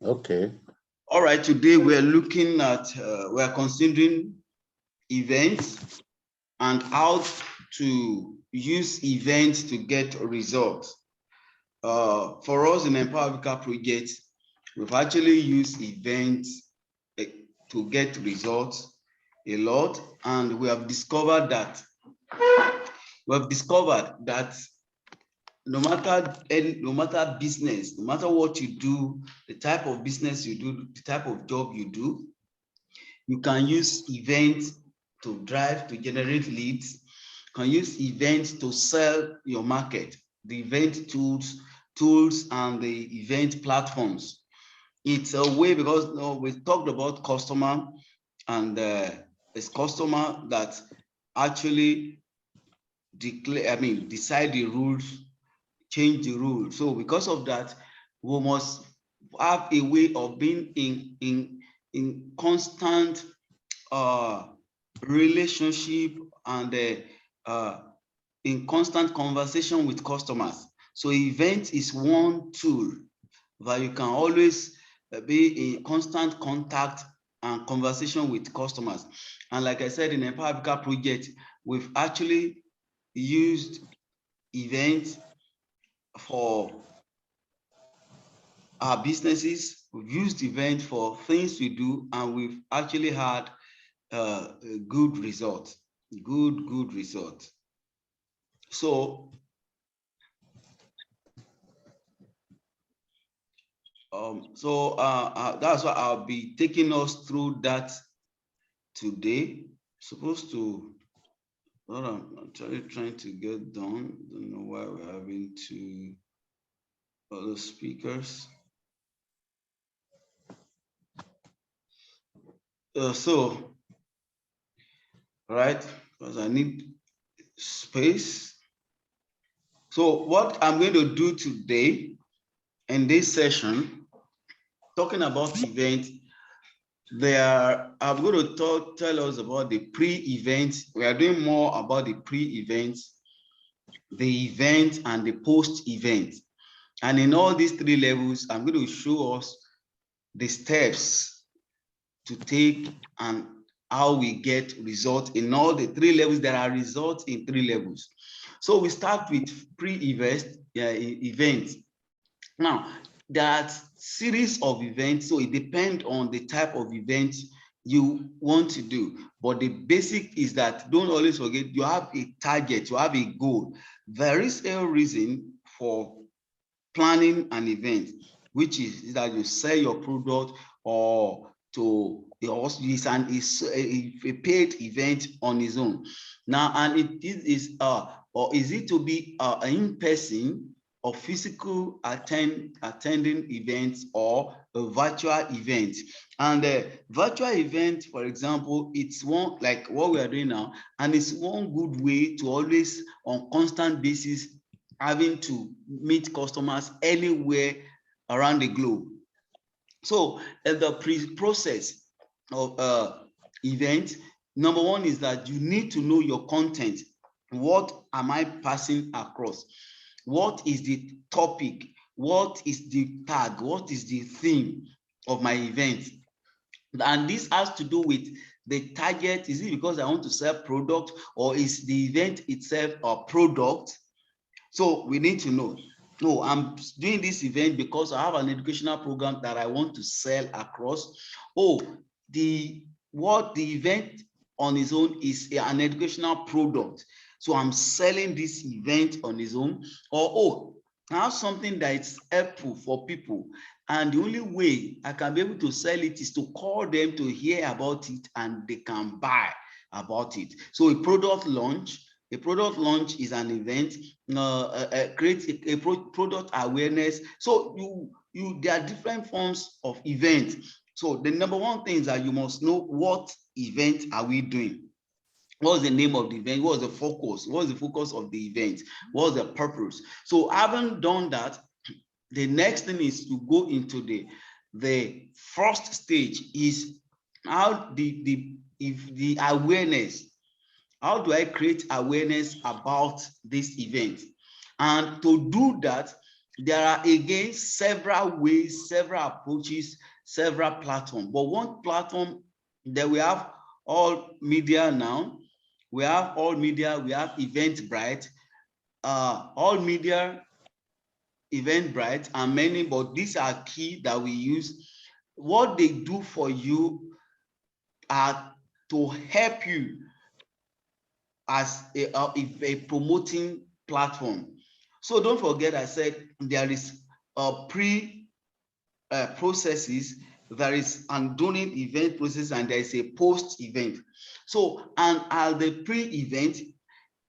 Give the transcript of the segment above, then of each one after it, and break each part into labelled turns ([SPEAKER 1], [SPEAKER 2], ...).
[SPEAKER 1] Okay.
[SPEAKER 2] All right, today we're looking at, we're considering events and how to use events to get results. For us in Empower Africa project, we've actually used events to get results a lot, and we have discovered that no matter business, no matter what you do, the type of business you do, the type of job you do, you can use events to generate leads. You can use events to sell your market, the event tools and the event platforms. It's a way, because we talked about customer, and it's customer that actually decide the rules, change the rules. So because of that, we must have a way of being in constant relationship and in constant conversation with customers. So event is one tool that you can always be in constant contact and conversation with customers. And like I said, in Empower Africa project, we've actually used events for our businesses. We've used events for things we do, and we've actually had good results. Good results. So that's why I'll be taking us through that today. Supposed to, well, I'm trying to get done. Don't know why we're having two other speakers. Right, because I need space. So what I'm going to do today in this session, talking about events, I'm going to tell us about the pre-event. We are doing more about the pre-event, the event, and the post-event. And in all these three levels, I'm going to show us the steps to take and how we get results in all the three levels. There are results in three levels. So we start with events. Now, there are series of events, so it depends on the type of event you want to do. But the basic is that, don't always forget, you have a target, you have a goal. There is a reason for planning an event, which is that you sell your product, or is a paid event on its own. Now, and it is or is it to be in person or physical attending events, or a virtual event? And a virtual event, for example, it's one like what we are doing now, and it's one good way to always on constant basis having to meet customers anywhere around the globe. So the process of event, number one is that you need to know your content. What am I passing across? What is the topic? What is the tag? What is the theme of my event? And this has to do with the target. Is it because I want to sell product, or is the event itself a product? So we need to know, no, I'm doing this event because I have an educational program that I want to sell across. Oh, the event on its own is an educational product. So I'm selling this event on its own. Or, oh, I have something that is helpful for people, and the only way I can be able to sell it is to call them to hear about it, and they can buy about it. So a product launch is an event. Create a product awareness. So there are different forms of events. So the number one thing is that you must know, what event are we doing? What's the name of the event? What's the focus? What's the focus of the event? What's the purpose? So having done that, the next thing is to go into the first stage, is how the awareness. How do I create awareness about this event? And to do that, there are again several ways, several approaches, several platforms. But one platform that we have all media now. We have all media. We have Eventbrite, all media, Eventbrite, and many. But these are key that we use. What they do for you are to help you as a promoting platform. So don't forget, I said there is a pre processes, there is an during event process, and there is a post event. So, and at the pre-event,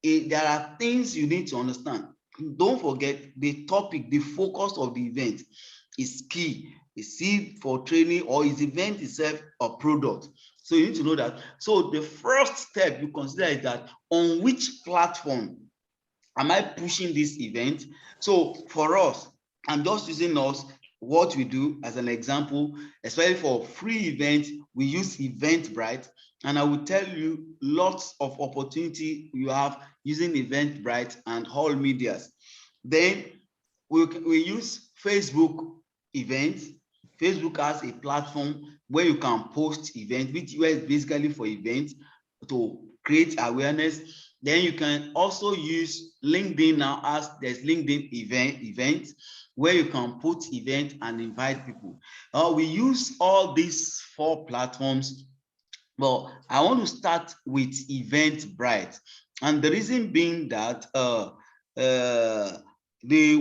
[SPEAKER 2] there are things you need to understand. Don't forget the topic, the focus of the event is key. Is it for training, or is the event itself a product? So you need to know that. So the first step you consider is that on which platform am I pushing this event? So for us, I'm just using us, what we do as an example, especially for free events, we use Eventbrite, and I will tell you lots of opportunity you have using Eventbrite and all medias. Then we use Facebook events. Facebook has a platform where you can post events, which is basically for events to create awareness. Then you can also use LinkedIn now, as there's LinkedIn events where you can put event and invite people. We use all these 4 platforms, but I want to start with Eventbrite, and the reason being that the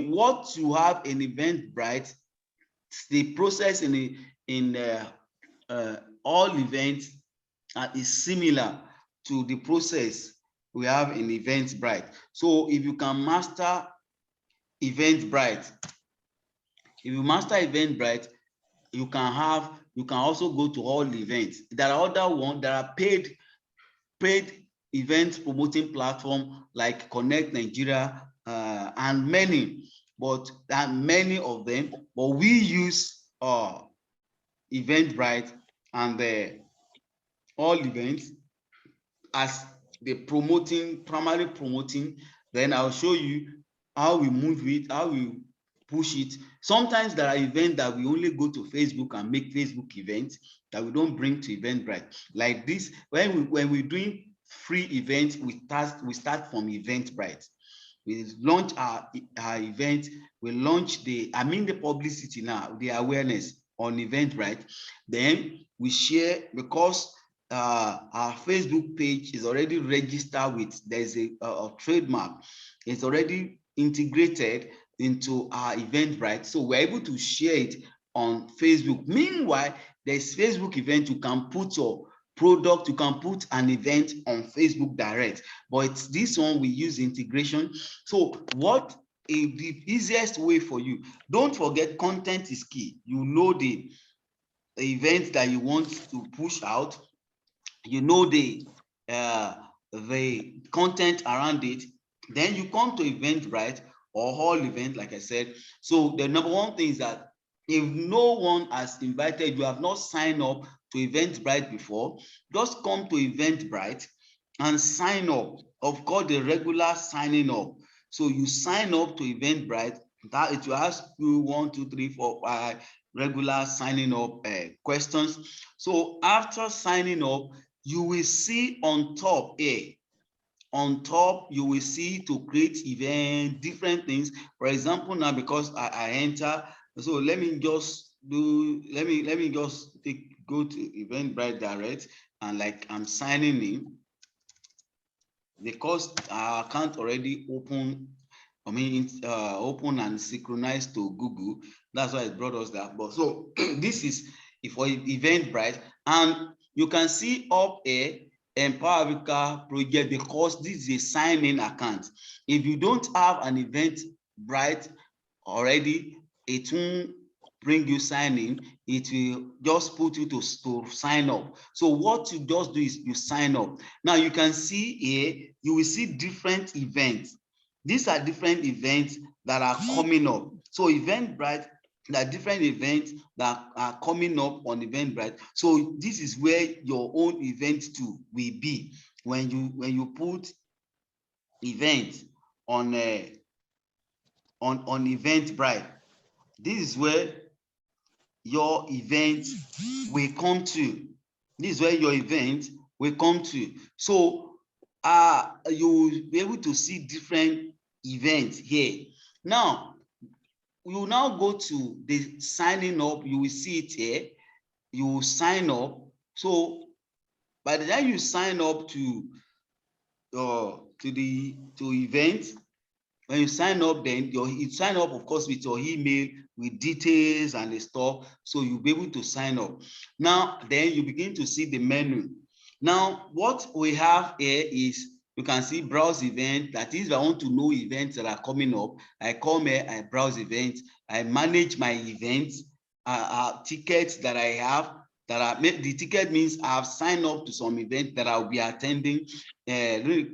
[SPEAKER 2] what you have in Eventbrite, the process in all events is similar to the process we have in Eventbrite. So if you can master Eventbrite, you can also go to all events. There are other ones, there are paid event promoting platform like Connect Nigeria, and many, but there are many of them. But we use Eventbrite and the all events as the primary promoting. Then I'll show you how we move it, how we push it. Sometimes there are events that we only go to Facebook and make Facebook events that we don't bring to Eventbrite. Like this, when we're doing free events, we start from Eventbrite. We launch our event, we launch the publicity now, the awareness on Eventbrite. Then we share, because our Facebook page is already registered with, there's a trademark, it's already integrated into our Eventbrite, so we're able to share it on Facebook. Meanwhile, there's Facebook event, you can put your product, you can put an event on Facebook direct, but it's this one we use integration. So what is the easiest way for you? Don't forget, content is key. You know the event that you want to push out, you know the content around it. Then you come to Eventbrite or all event, like I said. So the number one thing is that if no one has invited you, have not signed up to Eventbrite before, just come to Eventbrite and sign up. Of course, the regular signing up. So you sign up to Eventbrite, that it will ask you 1, 2, 3, 4, 5 regular signing up questions. So after signing up, you will see on top here, on top you will see to create event, different things. For example, now because I enter, so let me just go to Eventbrite direct, and like I'm signing in, because our account already open, open and synchronized to Google. That's why it brought us that. But so this is for Eventbrite, and you can see up here Empower Africa project, because this is a sign-in account. If you don't have an Eventbrite already, it won't bring you sign in, it will just put you to sign up. So what you just do is you sign up. Now you can see here, you will see different events. These are different events that are coming up. So Eventbrite, there are different events that are coming up on Eventbrite. So this is where your own event too will be when you put event on on Eventbrite. This is where your event will come to. This is where your event will come to. So you will be able to see different events here. Now, you will now go to the signing up. You will see it here. You will sign up. So by the time you sign up to event, when you sign up, then you sign up, of course, with your email, with details and the stuff. So you'll be able to sign up. Now, then you begin to see the menu. Now, what we have here is you can see browse event. That is, if I want to know events that are coming up, I come here, I browse events, I manage my events, tickets that I have. The ticket means I have signed up to some event that I'll be attending, maybe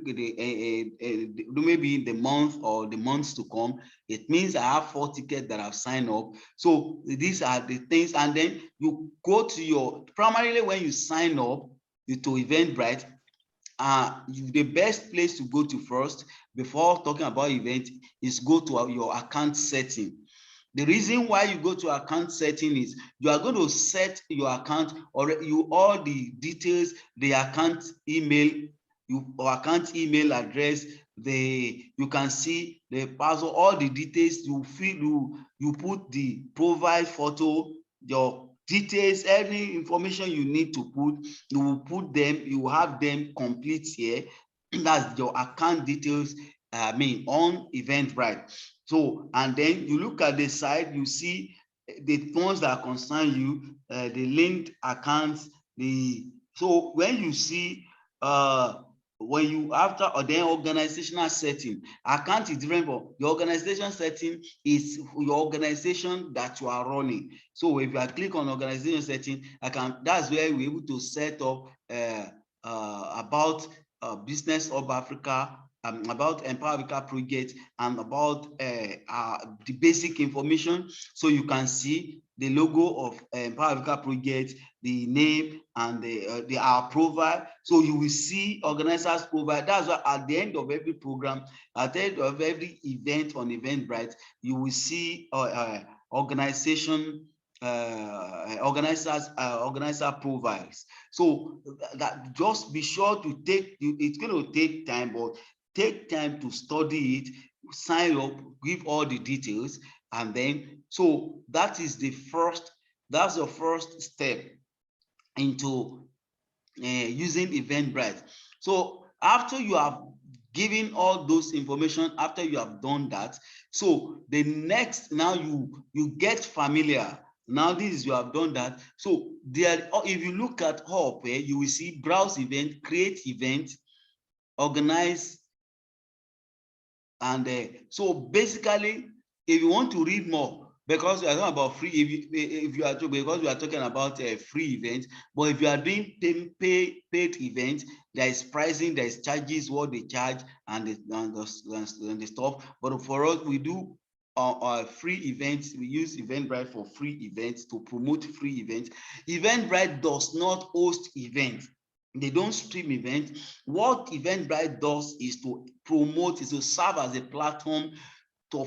[SPEAKER 2] in the month or the months to come. It means I have 4 tickets that I've signed up. So these are the things, and then you go to your, primarily when you sign up to Eventbrite, the best place to go to first before talking about event is go to your account setting. The reason why you go to account setting is you are going to set your account, or all the details, the account email, or account email address, you can see the password, all the details. You put the profile photo, your details, any information you need to put, you will put them, you have them complete here. That's your account details, on Eventbrite. So, and then you look at the side, you see the ones that concern you, the linked accounts. So when you see when you after, or then organizational setting, account is different. From your organization setting is your organization that you are running. So if I click on organization setting, that's where we're able to set up about Business of Africa, about Empower Africa project, and about the basic information. So you can see the logo of Empower Africa project, the name, and our profile. So you will see organizers' profile. That's why at the end of every program, at the end of every event on Eventbrite, you will see organization organizer profiles. So that just be sure to take, it's going to take time, but take time to study it, sign up, give all the details, and then, so that is that's your first step into using Eventbrite. So after you have given all those information, after you have done that, so the next, now you get familiar. Now this is, you have done that. So there, if you look at up here, you will see browse event, create event, organize, and so basically, if you want to read more, because we are talking about free, because we are talking about a free event, but if you are doing paid event, there is pricing, there is charges, what they charge, and the stuff. But for us, we do free events. We use Eventbrite for free events, to promote free events. Eventbrite does not host events. They don't stream events. What Eventbrite does is to promote, is to serve as a platform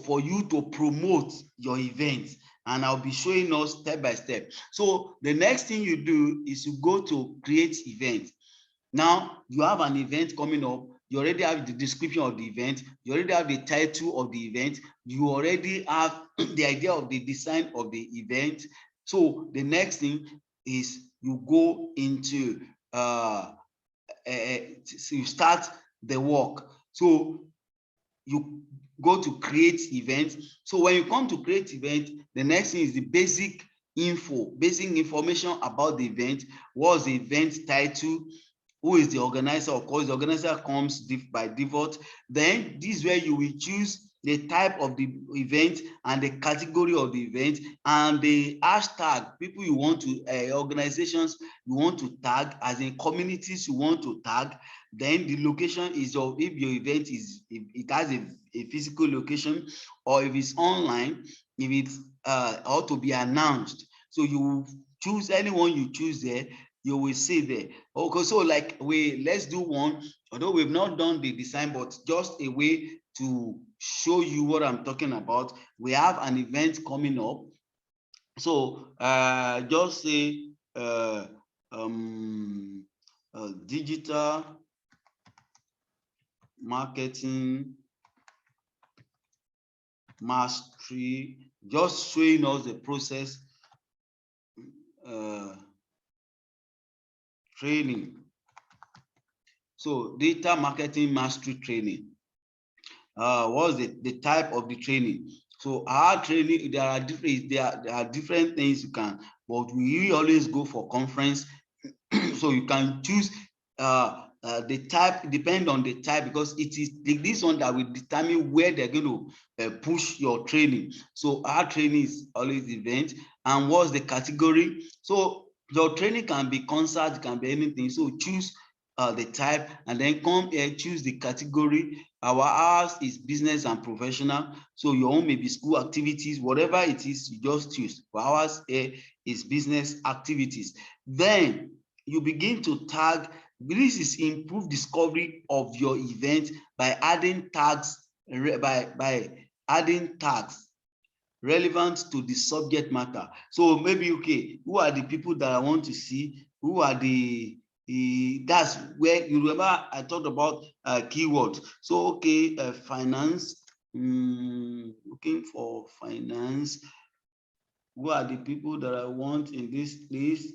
[SPEAKER 2] for you to promote your events. And I'll be showing us step by step. So the next thing you do is you go to create event. Now you have an event coming up. You already have the description of the event. You already have the title of the event. You already have the idea of the design of the event. So the next thing is you go into so you start the work. So you go to create event. So when you come to create event, the next thing is the basic information about the event. What's the event title? Who is the organizer? Of course, the organizer comes by default. Then this is where you will choose the type of the event and the category of the event and the hashtag, people you want to, organizations you want to tag, as in communities you want to tag. Then the location is if your event if it has a physical location, or if it's online, if it's ought to be announced. So you choose anyone you choose there, you will see there. Okay, so like let's do one, although we've not done the design, but just a way to show you what I'm talking about. We have an event coming up. So just say digital marketing mastery, just showing us the process training. So data marketing mastery training. What's the type of the training? So our training, there are different things you can, but we always go for conference. So you can choose the type, depend on the type, because it is this one that will determine where they're going to push your training. So our training is always event. And what's the category? So your training can be concert, can be anything. So choose the type, and then come here, choose the category. Ours is business and professional. So your own may be school activities, whatever it is, you just choose. For ours here is business activities. Then you begin to tag. This is improved discovery of your event by adding tags, by adding tags relevant to the subject matter. So maybe, okay, who are the people that I want to see? Who are that's where you remember I talked about keywords. So okay, finance, looking for finance. Who are the people that I want in this place?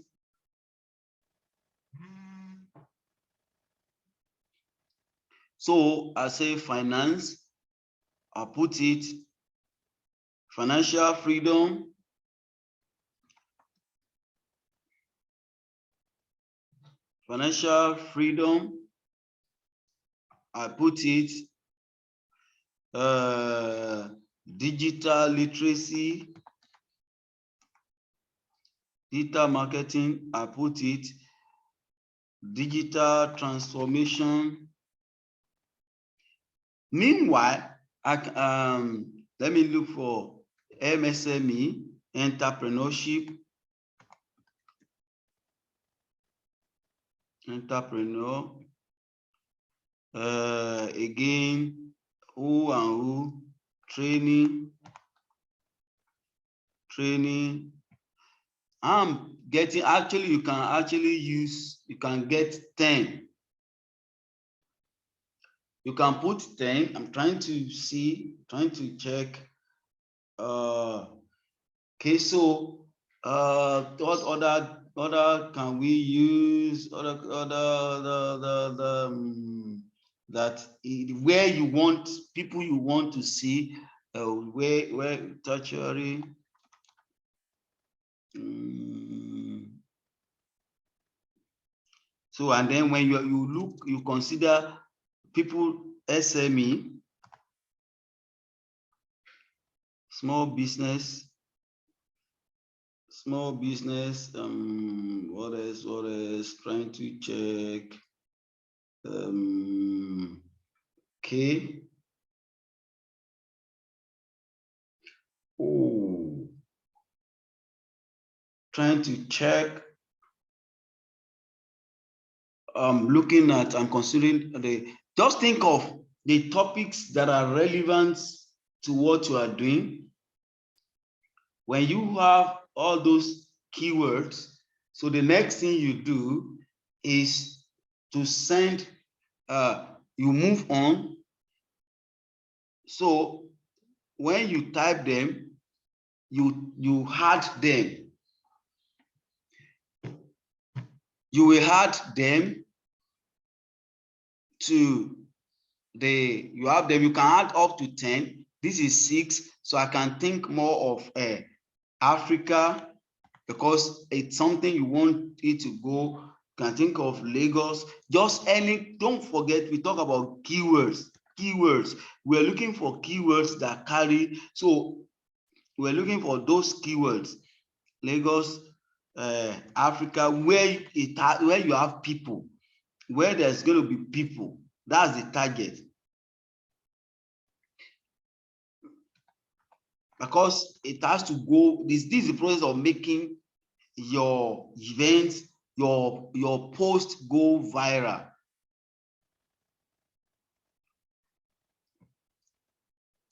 [SPEAKER 2] So I say finance, I put it financial freedom, financial freedom, I put it digital literacy, digital marketing, I put it digital transformation. Meanwhile, let me look for MSME, entrepreneur, again, who and who, training. I'm getting, actually, you can get 10. You can put 10. I'm trying to check. Okay, so what other can we use? That where you want people you want to see, where tertiary. So, and then when you consider people SME, small business, what else, trying to check. Okay. Oh, trying to check. Looking at and considering just think of the topics that are relevant to what you are doing. When you have all those keywords, so the next thing you do is to send, you move on. So when you type them, you add them. You will add them to you have them, you can add up to 10. This is 6, so I can think more of Africa, because it's something you want it to go. You can think of Lagos, just any. Don't forget, we talk about keywords. We're looking for keywords that carry, so we're looking for those keywords. Lagos, Africa, where you have people, where there's going to be people. That's the target. Because it has to go, this is the process of making your events, your post go viral.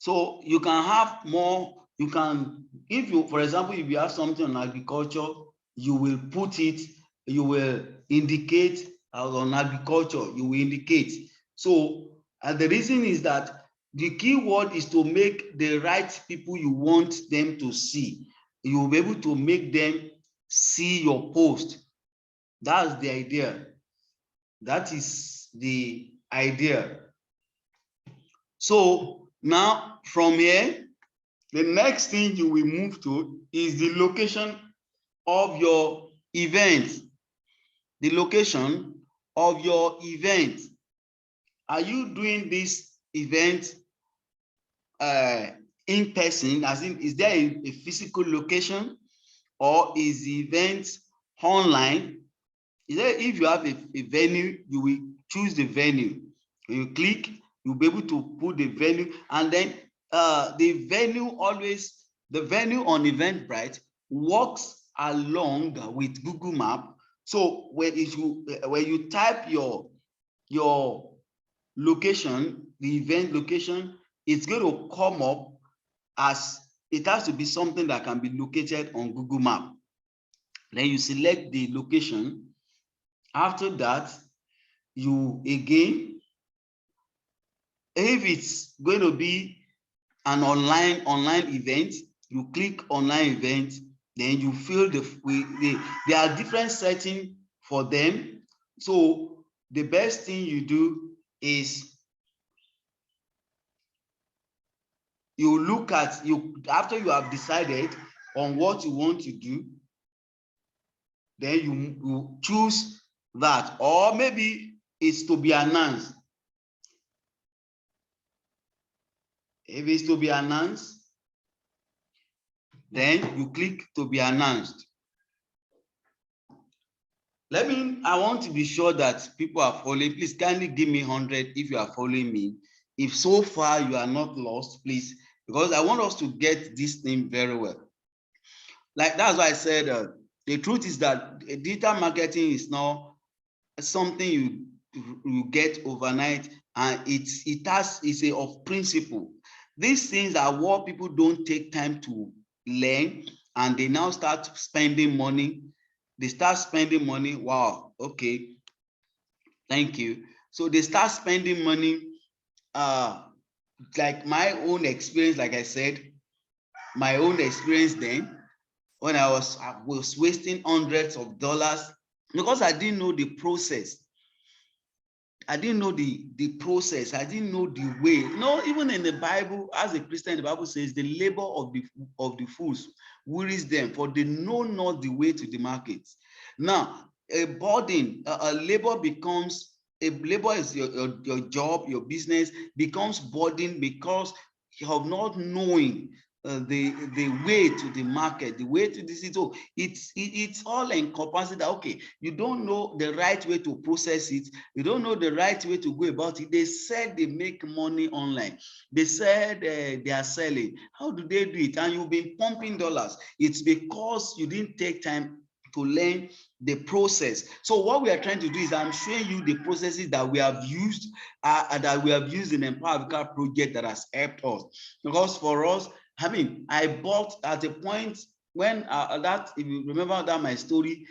[SPEAKER 2] So you can have more, you can, if you, for example, if you have something on agriculture, you will put it, you will indicate on agriculture, you will indicate. So, and the reason is that the key word is to make the right people you want them to see. You will be able to make them see your post. That's the idea. That is the idea. So now from here, the next thing you will move to is the location of your event. The location of your event. Are you doing this event in person? As in, is there a physical location, or is the event online? Is there, if you have a venue, you will choose the venue. When you click, you'll be able to put the venue, and then the venue always, the venue on Eventbrite works along with Google Map. So when you type your location, the event location, it's going to come up as, it has to be something that can be located on Google Map. Then you select the location. After that, you again, if it's going to be an online event, you click online event, then you fill there are different settings for them. So the best thing you do is you look at, after you have decided on what you want to do, then you choose that, or maybe it's to be announced. If it's to be announced, then you click to be announced. I want to be sure that people are following. Please kindly give me 100 if you are following me. If so far you are not lost, please, because I want us to get this thing very well. Like, that's why I said the truth is that digital marketing is not something you get overnight, and it's of principle. These things are what people don't take time to learn, and they now start spending money. They start spending money. Wow, okay, thank you. So they start spending money. Like my own experience, like I said, my own experience then, when I was wasting hundreds of dollars because I didn't know the process. I didn't know the process. I didn't know the way. No, even in the Bible, as a Christian, the Bible says the labor of the fools wearies them, for they know not the way to the market. Now, a burden, a labor is your job, your business becomes burden because of not knowing the way to the market, the way to this. So it's all encompassing that, okay, you don't know the right way to process it, you don't know the right way to go about it. They said they make money online, they said they are selling. How do they do it? And you've been pumping dollars. It's because you didn't take time to learn the process. So what we are trying to do is, I'm showing you the processes that we have used in Empower Africa project that has helped us. Because for us, I mean, I bought at a point when if you remember that my story,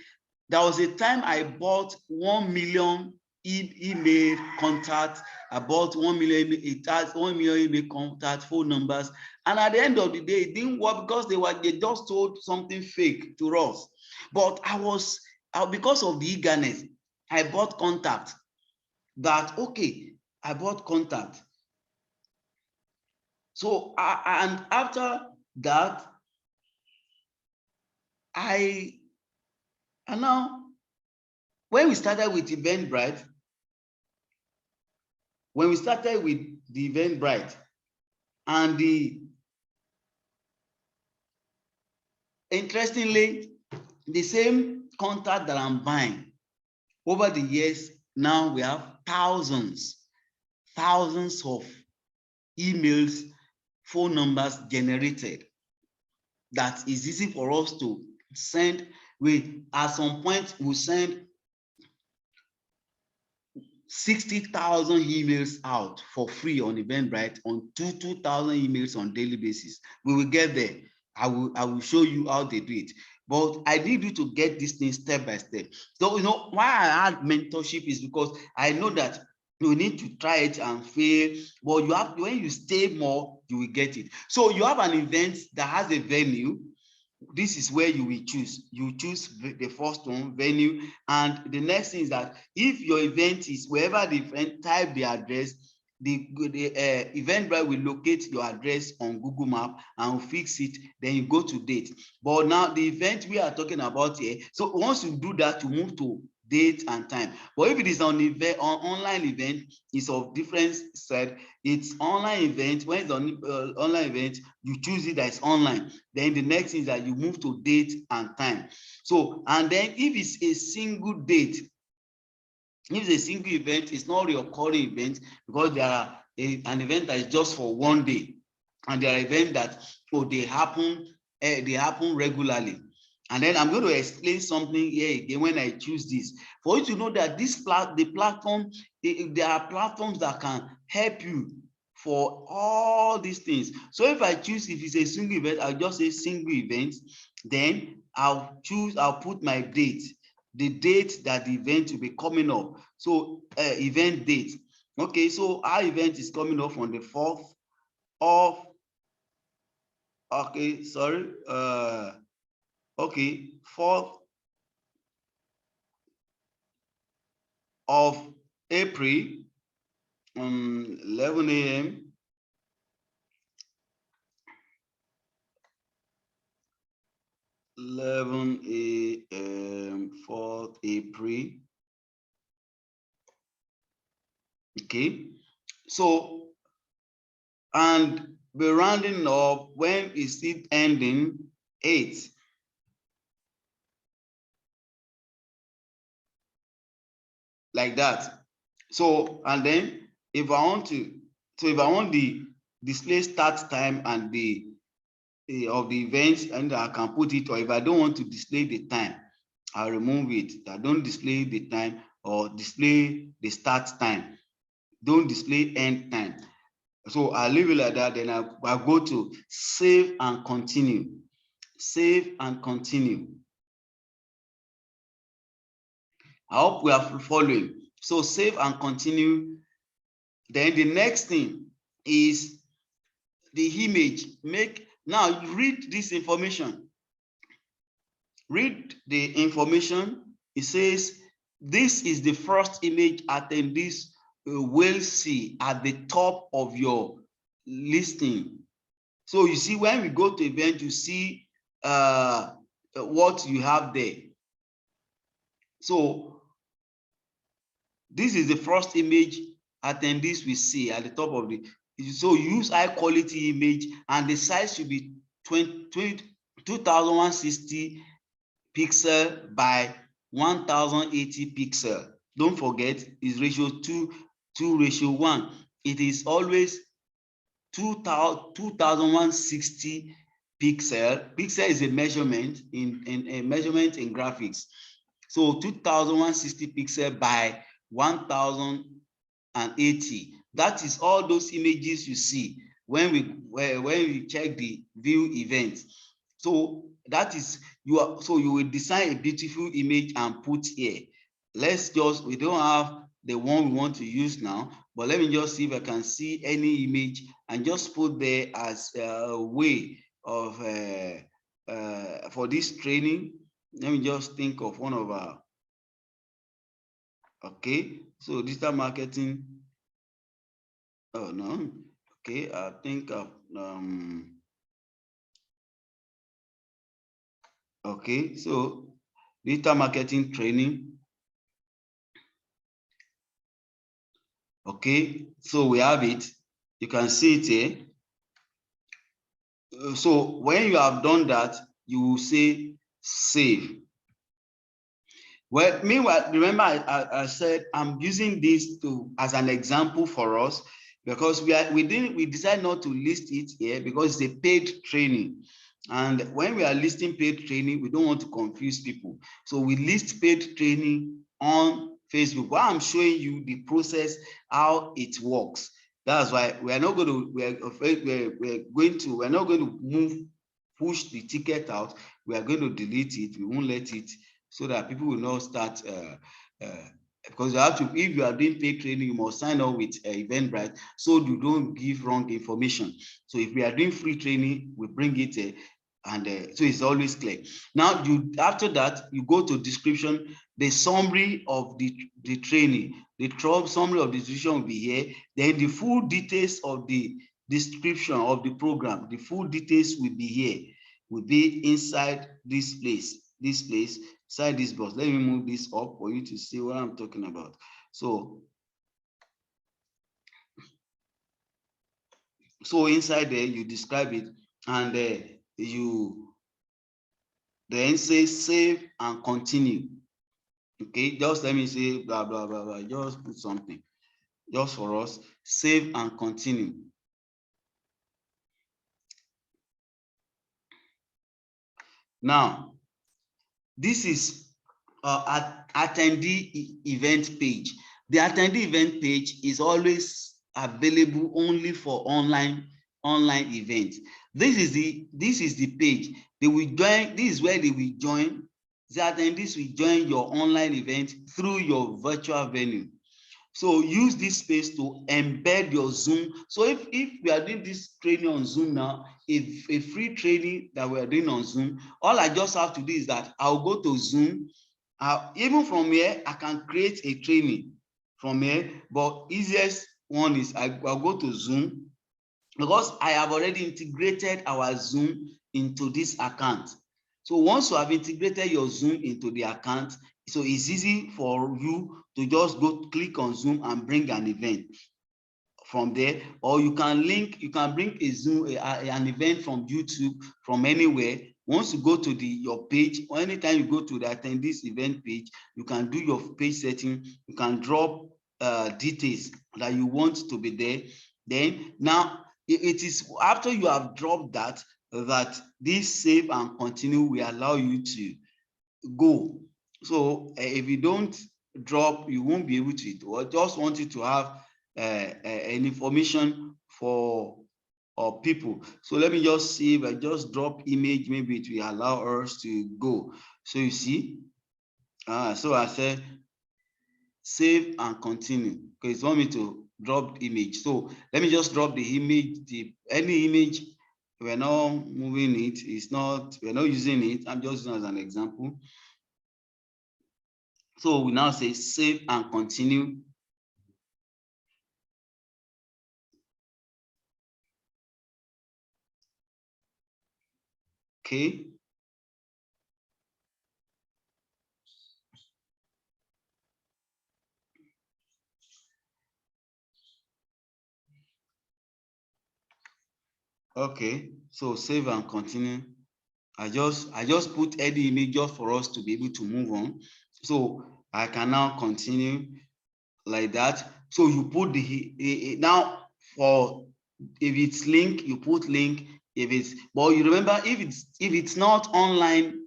[SPEAKER 2] there was a time I bought 1 million email contact. I bought 1 million. It has 1 million email contact, phone numbers, and at the end of the day, it didn't work because they just told something fake to us. But because of the eagerness, I bought contact. That okay, I bought contact. So and after that, and now when we started with Eventbrite, and interestingly, the same contact that I'm buying over the years, now we have thousands of emails, phone numbers generated that is easy for us to send. At some point we send 60,000 emails out for free on Eventbrite on 2,000 emails on daily basis. We will get there. I will show you how they do it. But I need you to get this thing step by step. So, why I add mentorship is because I know that you need to try it and fail, but you have, when you stay more, you will get it. So you have an event that has a venue. This is where you will choose. You choose the first one, venue, and the next thing is that if your event is wherever the event, type the address. The Eventbrite will locate your address on Google Map and will fix it. Then you go to date. But now the event we are talking about here, so once you do that, you move to date and time. But if it is on event, on online event, it's of different side. It's online event. When it's on online event, you choose it that is online. Then the next thing is that you move to date and time. So, and then if it's a single date, if it's a single event, it's not a recurring event, because there are an event that is just for one day, and there are events that they happen regularly. And then I'm going to explain something here again when I choose this, for you to know that the platform, there are platforms that can help you for all these things. So if I choose, if it's a single event, I'll just say single event. Then I'll put my date, the date that the event will be coming up. So event date. Okay, so our event is coming up on the 4th of, okay, sorry, okay, 4th of April, 11 a.m. 11 a.m. 4th April. Okay, so, and we're rounding up, when is it ending? 8. Like that. So, and then if I want the display start time and the of the events, and I can put it, or if I don't want to display the time, I'll remove it. I don't display the time or display the start time. Don't display end time. So I'll leave it like that. Then I'll go to save and continue. Save and continue. I hope we are following. So save and continue. Then the next thing is the image. Now read this information. Read the information. It says, this is the first image attendees will see at the top of your listing. So you see, when we go to event, you see what you have there. So this is the first image attendees will see at the top of the, so use high quality image, and the size should be 2160 pixel by 1080 pixel. Don't forget, it's ratio 2:1. It is always 2160 pixel. Pixel is a measurement in a measurement in graphics. So 2160 pixel by 1080. That is all those images you see when we check the view event. So that is, you will design a beautiful image and put here. We don't have the one we want to use now, but let me just see if I can see any image and just put there as a way of for this training. Let me just think of one of our, okay, so digital marketing. Oh no, okay, I think of okay, so digital marketing training. Okay, so we have it. You can see it here. So when you have done that, you will say save. Well, meanwhile, remember I said I'm using this as an example for us, because we decided not to list it here because it's a paid training. And when we are listing paid training, we don't want to confuse people. So we list paid training on Facebook. Why I'm showing you the process, how it works. That's why we're not going to, we're not going to push the ticket out. We are going to delete it. We won't let it, so that people will not start, because you have to, if you are doing paid training, you must sign up with Eventbrite, so you don't give wrong information. So if we are doing free training, we bring it, and so it's always clear. Now, after that, you go to description, the summary of the training, the summary of the description will be here. Then the full details of the description of the program, the full details will be here, will be inside this place, inside this box. Let me move this up for you to see what I'm talking about. So inside there, you describe it, and you then say save and continue. Okay, just let me say blah blah blah blah. Just put something just for us. Save and continue. Now, this is attendee event page. The attendee event page is always available only for online events. This is the page they will join. This is where they will join. The attendees will join your online event through your virtual venue. So use this space to embed your Zoom. So if we are doing this training on Zoom now, if a free training that we are doing on Zoom, all I just have to do is that I'll go to Zoom. Even from here, I can create a training from here, but easiest one is I'll go to Zoom, because I have already integrated our Zoom into this account. So once you have integrated your Zoom into the account, so it's easy for you to just go click on Zoom and bring an event from there, or you can bring a Zoom, an event from YouTube, from anywhere. Once you go to your page, or anytime you go to the attendees event page, you can do your page setting. You can drop details that you want to be there. Then now it is after you have dropped that this save and continue will allow you to go. So if you don't drop, you won't be able to. Or just want you to have an information for people. So let me just see if I just drop image, maybe it will allow us to go. So you see, so I said save and continue, because it's want me to drop image. So let me just drop the image, any image. We're not moving it, we're not using it. I'm just using it as an example. So we now say save and continue. Okay. Okay, so save and continue. I just put any image just for us to be able to move on. So I can now continue like that. So you put now for, if it's link, you put link. If it's, but you remember, if it's not online,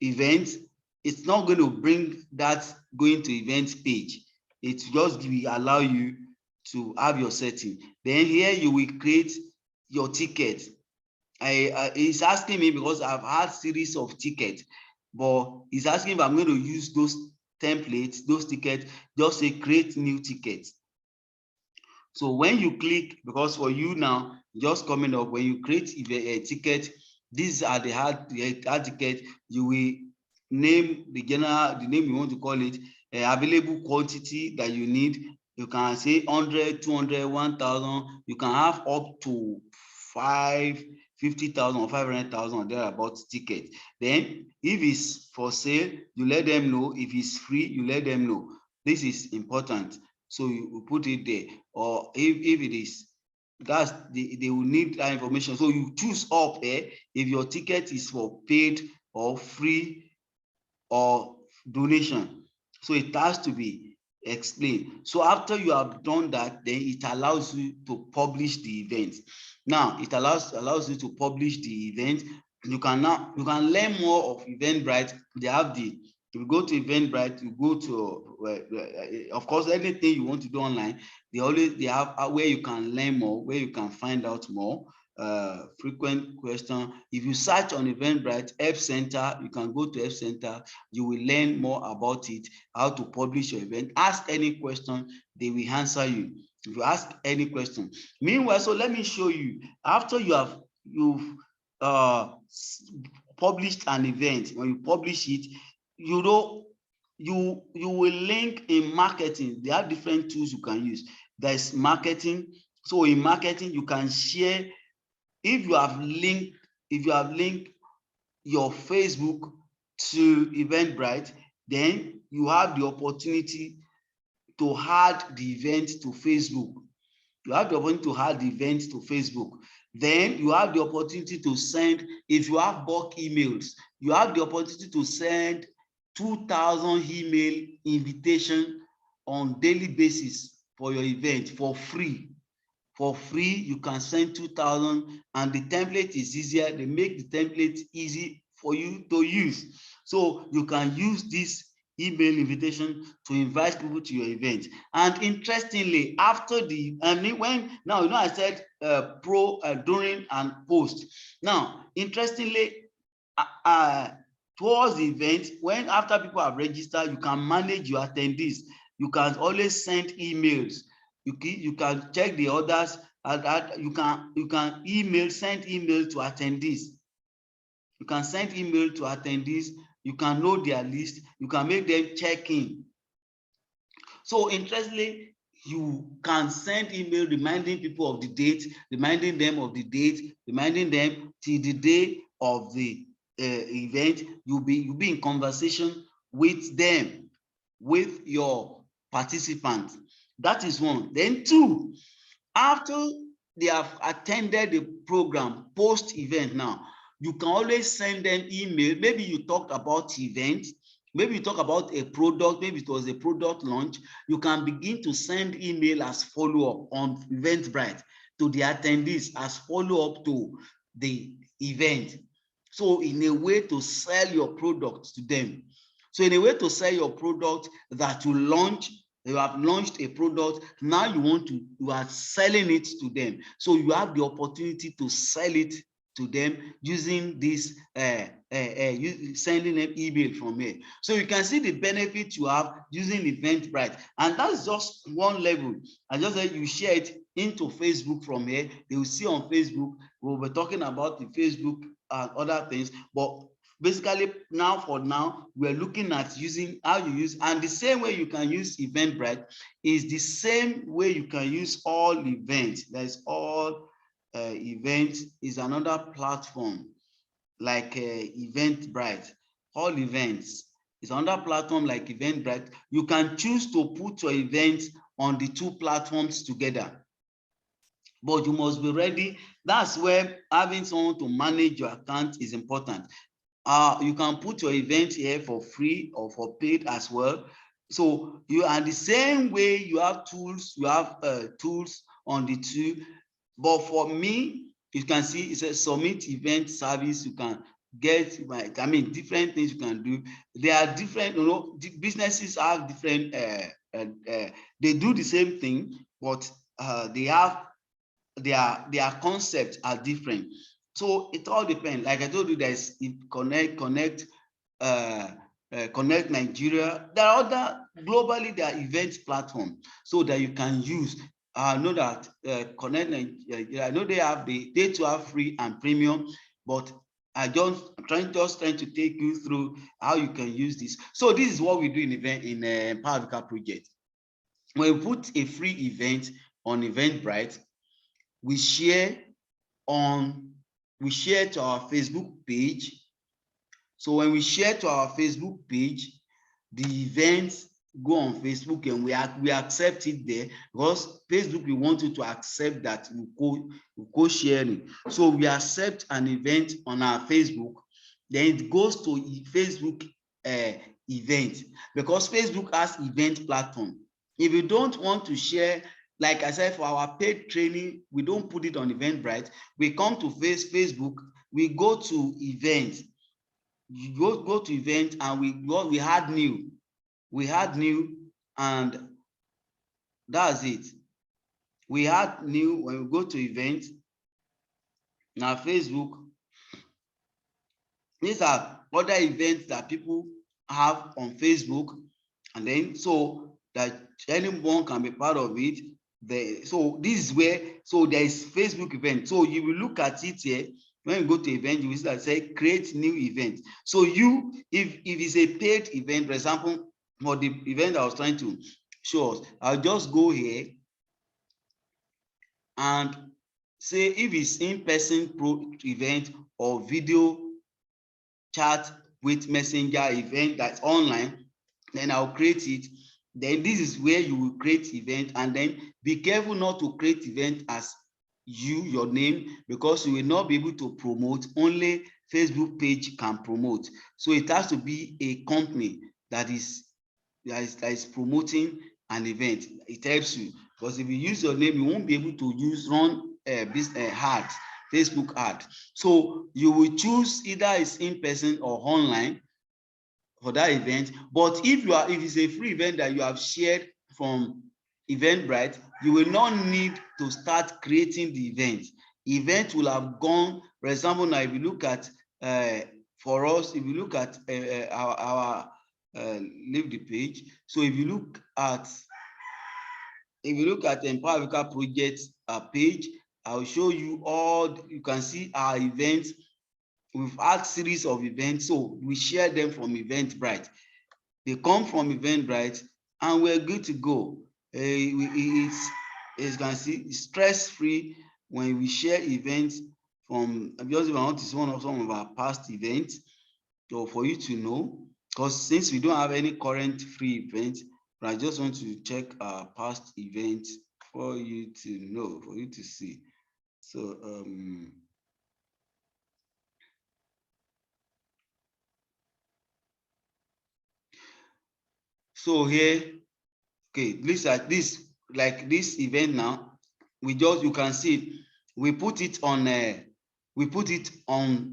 [SPEAKER 2] event, it's not going to bring that going to event page. It just will allow you to have your setting. Then here you will create your ticket. It's asking me, because I've had series of tickets, but it's asking if I'm going to use those templates, those tickets. Just say create new ticket. So when you click, because for you now, just coming up, when you create a ticket, these are the hard ticket. You will name the name you want to call it, available quantity that you need. You can say 100, 200, 1,000. You can have up to 50,000 or 500,000 or thereabout ticket. Then if it's for sale, you let them know. If it's free, you let them know. This is important. So you put it there. Or if it is, that's they will need that information. So you choose up if your ticket is for paid or free or donation. So it has to be explained. So after you have done that, then it allows you to publish the event. Now it allows you to publish the event. you can learn more of Eventbrite. They have the, you go to Eventbrite, you go to of course anything you want to do online, they have where you can learn more, where you can find out more. Frequent question. If you search on Eventbrite Help Center, you can go to Help Center, you will learn more about it, how to publish your event. Ask any question, they will answer you. If you ask any question. Meanwhile, so let me show you, after you've published an event, when you publish it, you know, you will link in marketing. There are different tools you can use. There's marketing. So in marketing, you can share, if you have linked your Facebook to Eventbrite, then you have the opportunity to add the event to Facebook. You have the opportunity to add the event to Facebook. Then you have the opportunity to send, if you have bulk emails, you have the opportunity to send 2,000 email invitation on daily basis for your event for free. For free, you can send 2,000, and the template is easier. They make the template easy for you to use. So you can use this email invitation to invite people to your event. And interestingly, after the, when, now, you know, I said during and post. Now, interestingly, towards the event, when after people have registered, you can manage your attendees. You can always send emails. You can check the orders, and you can send email to attendees. You can send email to attendees. You can know their list. You can make them check in. So interestingly, you can send email reminding people of the date, reminding them of the date, reminding them till the day of the event. You'll be in conversation with them, with your participants. That is one. Then two, after they have attended the program post event, now you can always send them email. Maybe you talked about event, maybe you talk about a product, maybe it was a product launch. You can begin to send email as follow-up on Eventbrite to the attendees as follow-up to the event. So in a way to sell your product to them. So in a way to sell your product that you launch, you have launched a product, now you are selling it to them. So you have the opportunity to sell it to them using this, sending them email from here. So you can see the benefit you have using Eventbrite, and that's just one level. I just said you share it into Facebook from here. They will see on Facebook. We'll be talking about the Facebook and other things, but basically now for now we're looking at using how you use, and the same way you can use Eventbrite is the same way you can use All Events. There's All Events is another platform like Eventbrite. All Events is another platform like Eventbrite. You can choose to put your events on the two platforms together, but you must be ready. That's where having someone to manage your account is important. You can put your event here for free or for paid as well. So you are the same way you have tools, tools on the two. But for me, you can see it says submit event service. You can get, different things you can do. They are different, businesses have different, they do the same thing, but they have their concepts are different. So it all depends. Like I told you, there's Connect Nigeria. There are other globally, there are event platforms so that you can use. I know that Connect Nigeria, I know they too have free and premium, but I'm trying to take you through how you can use this. So this is what we do in Power project. When we put a free event on Eventbrite, we share to our Facebook page. So when we share to our Facebook page, the events go on Facebook, and we accept it there, because Facebook, we want you to accept that we co-sharing. So we accept an event on our Facebook, then it goes to Facebook event, because Facebook has event platform. If you don't want to share, like I said, for our paid training, we don't put it on Eventbrite. We come to Facebook, we go to event. You go to event, and we had new. We had new, and that's it. We had new when we go to event. Now Facebook, these are other events that people have on Facebook, and then so that anyone can be part of it. So this is where, so there is Facebook event. So you will look at it here. When you go to event, you will see that say create new event. So you, if it's a paid event, for example, for the event I was trying to show us, I'll just go here and say if it's in-person event or video chat with messenger event that's online, then I'll create it. Then this is where you will create event, and then be careful not to create event as your name, because you will not be able to promote. Only Facebook page can promote. So it has to be a company that is promoting an event. It helps you, because if you use your name, you won't be able to run ads, Facebook ad. So you will choose either it's in person or online for that event. But if it's a free event that you have shared from Eventbrite, you will not need to start creating the event. Event will have gone. For example, now if you look at for us, if you look at our leave the page. So if you look at Empower Africa project page, I'll show you all. You can see our events. We've had series of events, so we share them from Eventbrite. They come from Eventbrite, and we're good to go. It's, as you can see, stress-free when we share events from. Just if I want to see some of our past events, so for you to know, because since we don't have any current free events, but I just want to check our past events for you to know, for you to see. So so here, okay, this like this event now, you can see we put it on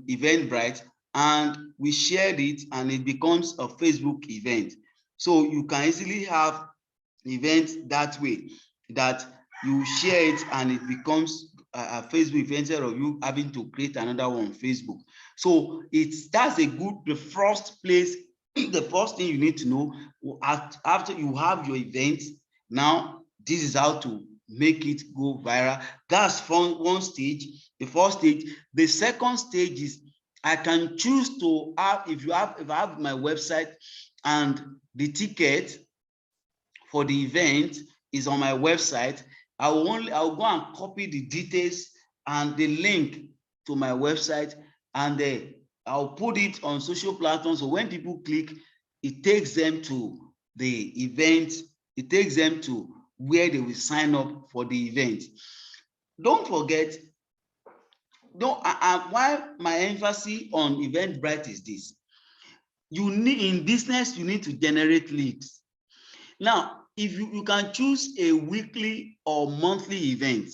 [SPEAKER 2] Eventbrite, and we shared it, and it becomes a Facebook event. So you can easily have events that way, that you share it and it becomes a Facebook event, instead of you having to create another one on Facebook. So that's the first place. The first thing you need to know after you have your event, now this is how to make it go viral. That's one stage, the first stage. The second stage is I can choose to have, if I have my website and the ticket for the event is on my website, I'll go and copy the details and the link to my website, and I'll put it on social platforms. So when people click, it takes them to the event. It takes them to where they will sign up for the event. Don't forget, why my emphasis on Eventbrite is this: in business, you need to generate leads. Now, if you can choose a weekly or monthly event,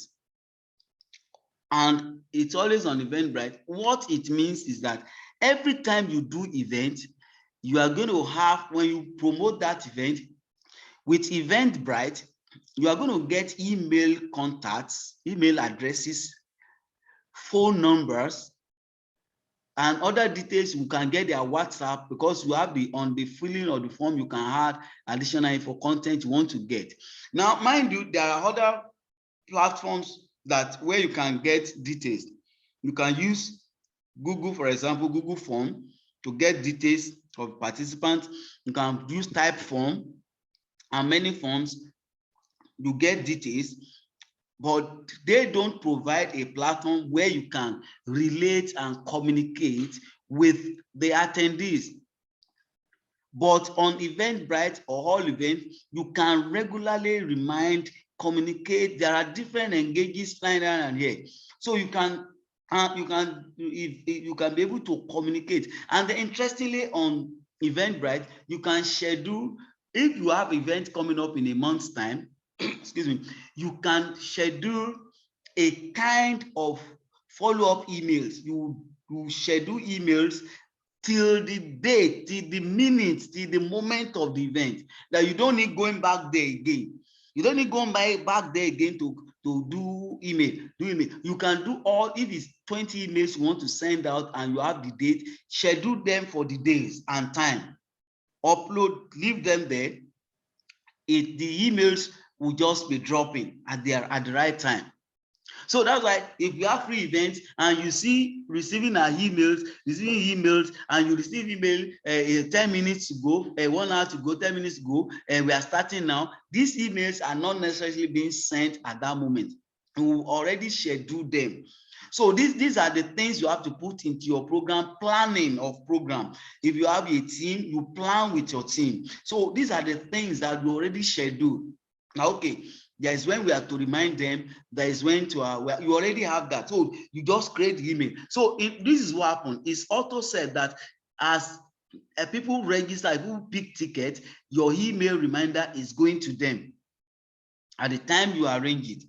[SPEAKER 2] and it's always on Eventbrite, what it means is that every time you do event, you are going to have, when you promote that event with Eventbrite, you are going to get email contacts, email addresses, phone numbers, and other details. You can get their WhatsApp, because you have on the filling of the form, you can add additional info content you want to get. Now, mind you, there are other platforms where you can get details. You can use Google, for example, Google Form, to get details of participants. You can use Typeform and many forms. You get details, but they don't provide a platform where you can relate and communicate with the attendees. But on Eventbrite or all events, you can regularly remind, communicate. There are different engages flying around and here, so you can be able to communicate. And interestingly, on Eventbrite, you can schedule, if you have events coming up in a month's time, excuse me, you can schedule a kind of follow-up emails. You you schedule emails till the date, till the minute, till the moment of the event, that you don't need going back there again. You don't need going back there again to do email. You can do all, if it's 20 emails you want to send out and you have the date, schedule them for the days and time. Upload, leave them there. The emails will just be dropping at the right time. So that's why if you have free events and you see receiving emails, and you receive email 10 minutes to go, 1 hour to go, 10 minutes to go, and we are starting now, these emails are not necessarily being sent at that moment. We already scheduled them. So these are the things you have to put into your program, planning of program. If you have a team, you plan with your team. So these are the things that we already scheduled. Now, okay, there is when we have to remind them, there is when to you already have that. So you just create the email. So this is what happened. It's also said that as people register, people pick tickets, your email reminder is going to them at the time you arrange it.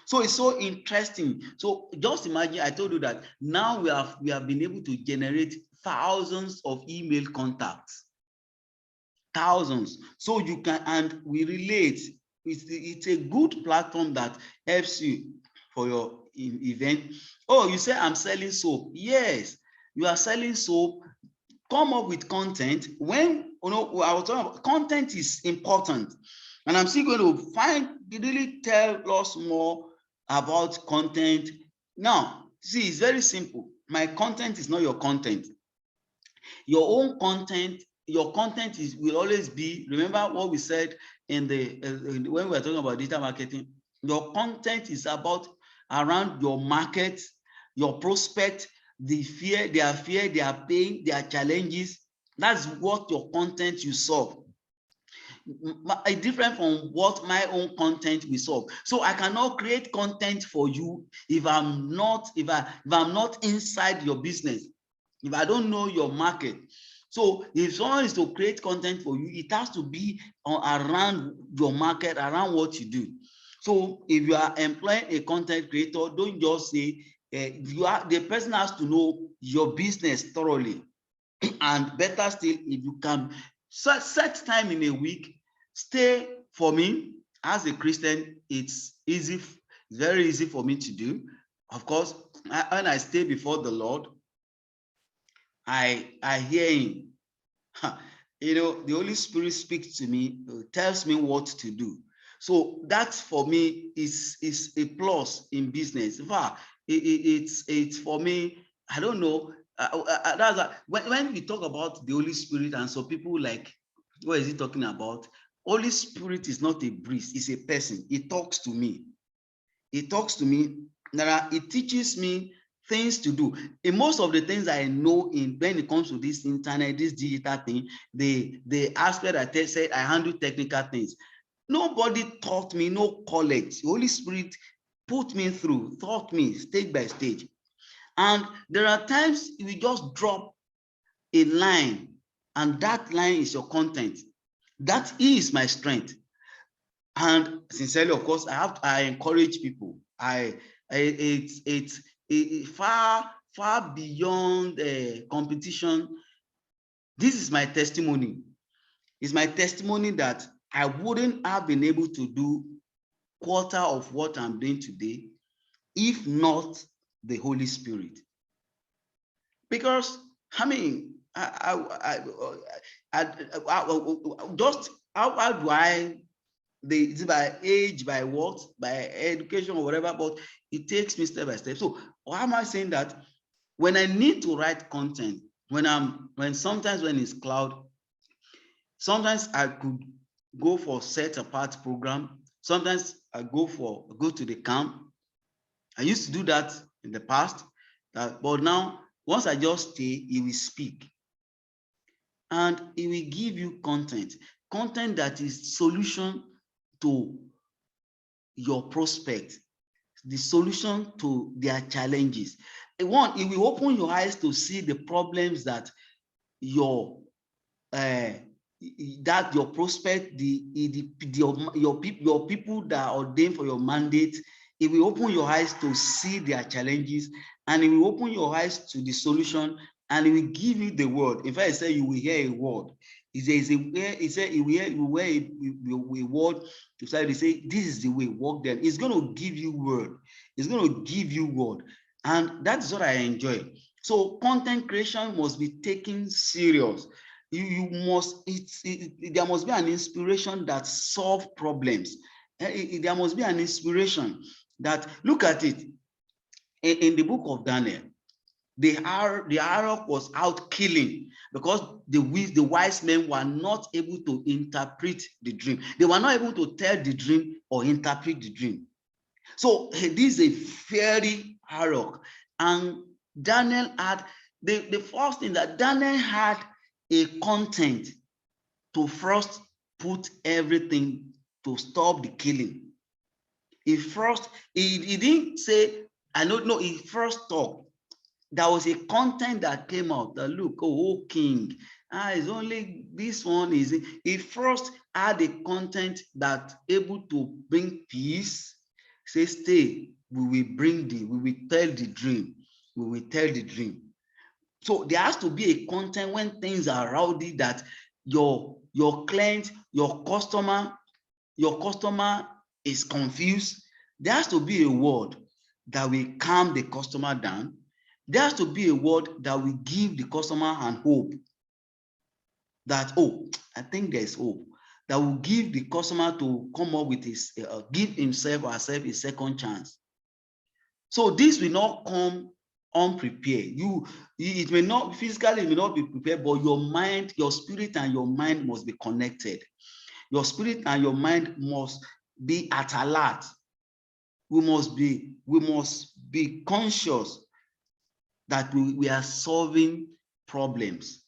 [SPEAKER 2] So it's so interesting. So just imagine, I told you that now we have been able to generate thousands of email contacts. Thousands. So you can, and we relate. It's a good platform that helps you for your event. Oh, you say I'm selling soap. Yes, you are selling soap. Come up with content. When I was talking about content is important, and I'm still going to really tell us more about content. Now, see, it's very simple. My content is not your content. Your own content, your content will always be, remember what we said in when we were talking about digital marketing, your content is around your market, your prospect, their fear, their pain, their challenges. That's what your content you solve. Different from what my own content will solve. So I cannot create content for you if I'm not inside your business, if I don't know your market. So if someone is to create content for you, it has to be around your market, around what you do. So if you are employing a content creator, don't just say the person has to know your business thoroughly. And better still, if you can set time in a week, stay. For me as a Christian, it's very easy for me to do. Of course, when I stay before the Lord, I hear him. The Holy Spirit speaks to me, tells me what to do. So that for me is a plus in business. It's for me, I don't know. When we talk about the Holy Spirit, and so people like, what is he talking about? Holy Spirit is not a breeze, it's a person. It talks to me. It talks to me. It teaches me things to do. In most of the things I know when it comes to this internet, this digital thing, the aspect I said I handle technical things. Nobody taught me, no college. The Holy Spirit put me through, taught me stage by stage. And there are times we just drop a line, and that line is your content. That is my strength. And sincerely, of course, I encourage people. It's far beyond competition. This is my testimony. It's my testimony that I wouldn't have been able to do quarter of what I'm doing today if not the Holy Spirit. Because how do I, by age, by what, by education or whatever, but it takes me step by step. So why am I saying that? When I need to write content, sometimes when it's cloud, sometimes I could go for set apart program. Sometimes I go to the camp. I used to do that in the past, but now once I just stay, he will speak, and he will give you content that is solution to your prospect, the solution to their challenges. One, it will open your eyes to see the problems that your prospect, your people that are ordained for your mandate. It will open your eyes to see their challenges, and He will open your eyes to the solution, and He will give you the word. In fact, He said you will hear a word. He said He will hear a word to say, He say, this is the way, walk them. It's going to give you word. It's going to give you word. And that's what I enjoy. So content creation must be taken serious. You must, there must be an inspiration that solves problems. There must be an inspiration that, look at it, in the book of Daniel, the arrow was out killing because the wise men were not able to interpret the dream. They were not able to tell the dream or interpret the dream. So this is a fiery arrow. And Daniel had, the first thing that Daniel had a content to first put everything to stop the killing. He didn't say, I don't know, he first talked. There was a content that came out that, look, oh king, it's only this one is, he first had a content that able to bring peace. Say, stay, we will tell the dream. We will tell the dream. So there has to be a content when things are rowdy, that your client, your customer is confused. There has to be a word that will calm the customer down. There has to be a word that will give the customer an hope that, oh, I think there's hope. That will give the customer to come up with his, give himself or herself a second chance. So this will not come unprepared. It may not physically, it may not be prepared, but your mind, your spirit and your mind must be connected. Your spirit and your mind must be at alert. We must be conscious that we are solving problems.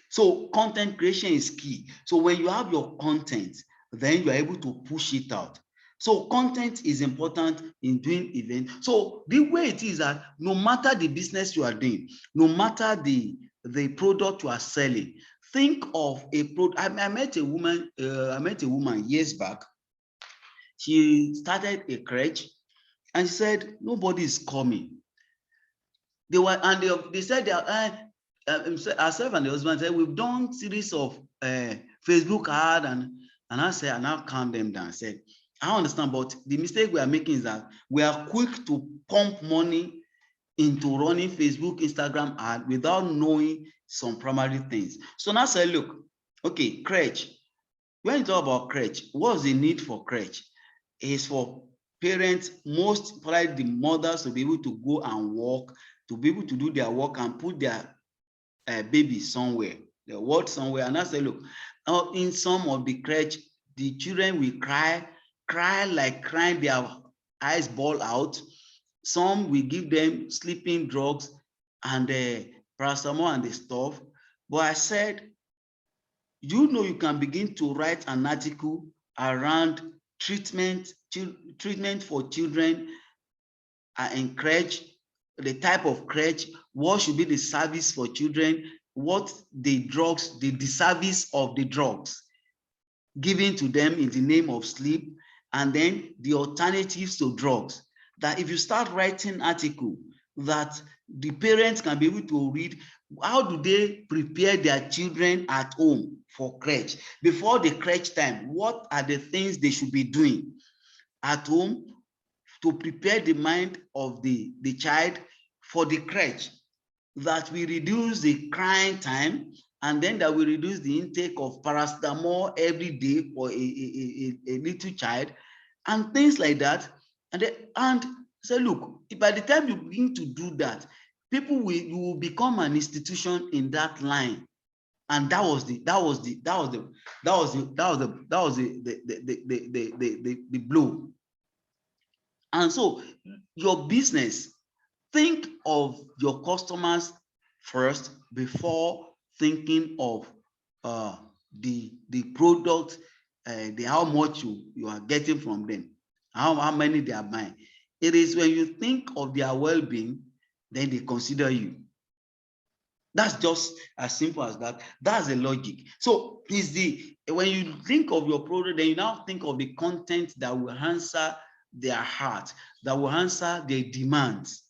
[SPEAKER 2] So content creation is key. So when you have your content, then you are able to push it out. So content is important in doing events. So the way it is that no matter the business you are doing, no matter the product you are selling, think of a product. I met a woman years back. She started a crèche and she said nobody is coming. They said herself and the husband said, we've done series of Facebook ad, and I said, and I calm them down. I said, I understand, but the mistake we are making is that we are quick to pump money into running Facebook, Instagram ad without knowing some primary things. So now I said, look, okay, crèche. When you talk about crèche, what's the need for crèche? Is for parents, most probably the mothers, to be able to go and walk, to be able to do their work and put their baby somewhere, the word somewhere. And I say, look, in some of the crèche, the children will cry like crying their eyes ball out. Some will give them sleeping drugs and paracetamol and the stuff. But I said, you can begin to write an article around treatment for children in crèche, the type of crèche, what should be the service for children, what the drugs, the service of the drugs given to them in the name of sleep, and then the alternatives to drugs. That if you start writing article that the parents can be able to read, how do they prepare their children at home for crèche? Before the crèche time, what are the things they should be doing at home to prepare the mind of the child for the crèche? That we reduce the crying time, and then that we reduce the intake of paracetamol every day for a little child, and things like that. And say, look, by the time you begin to do that, you will become an institution in that line. And that was the blow. And so your business, think of your customers first before thinking of the product, how much you are getting from them, how many they are buying. It is when you think of their well-being, then they consider you. That's just as simple as that. That's the logic. So when you think of your product, then you now think of the content that will answer their heart, that will answer their demands.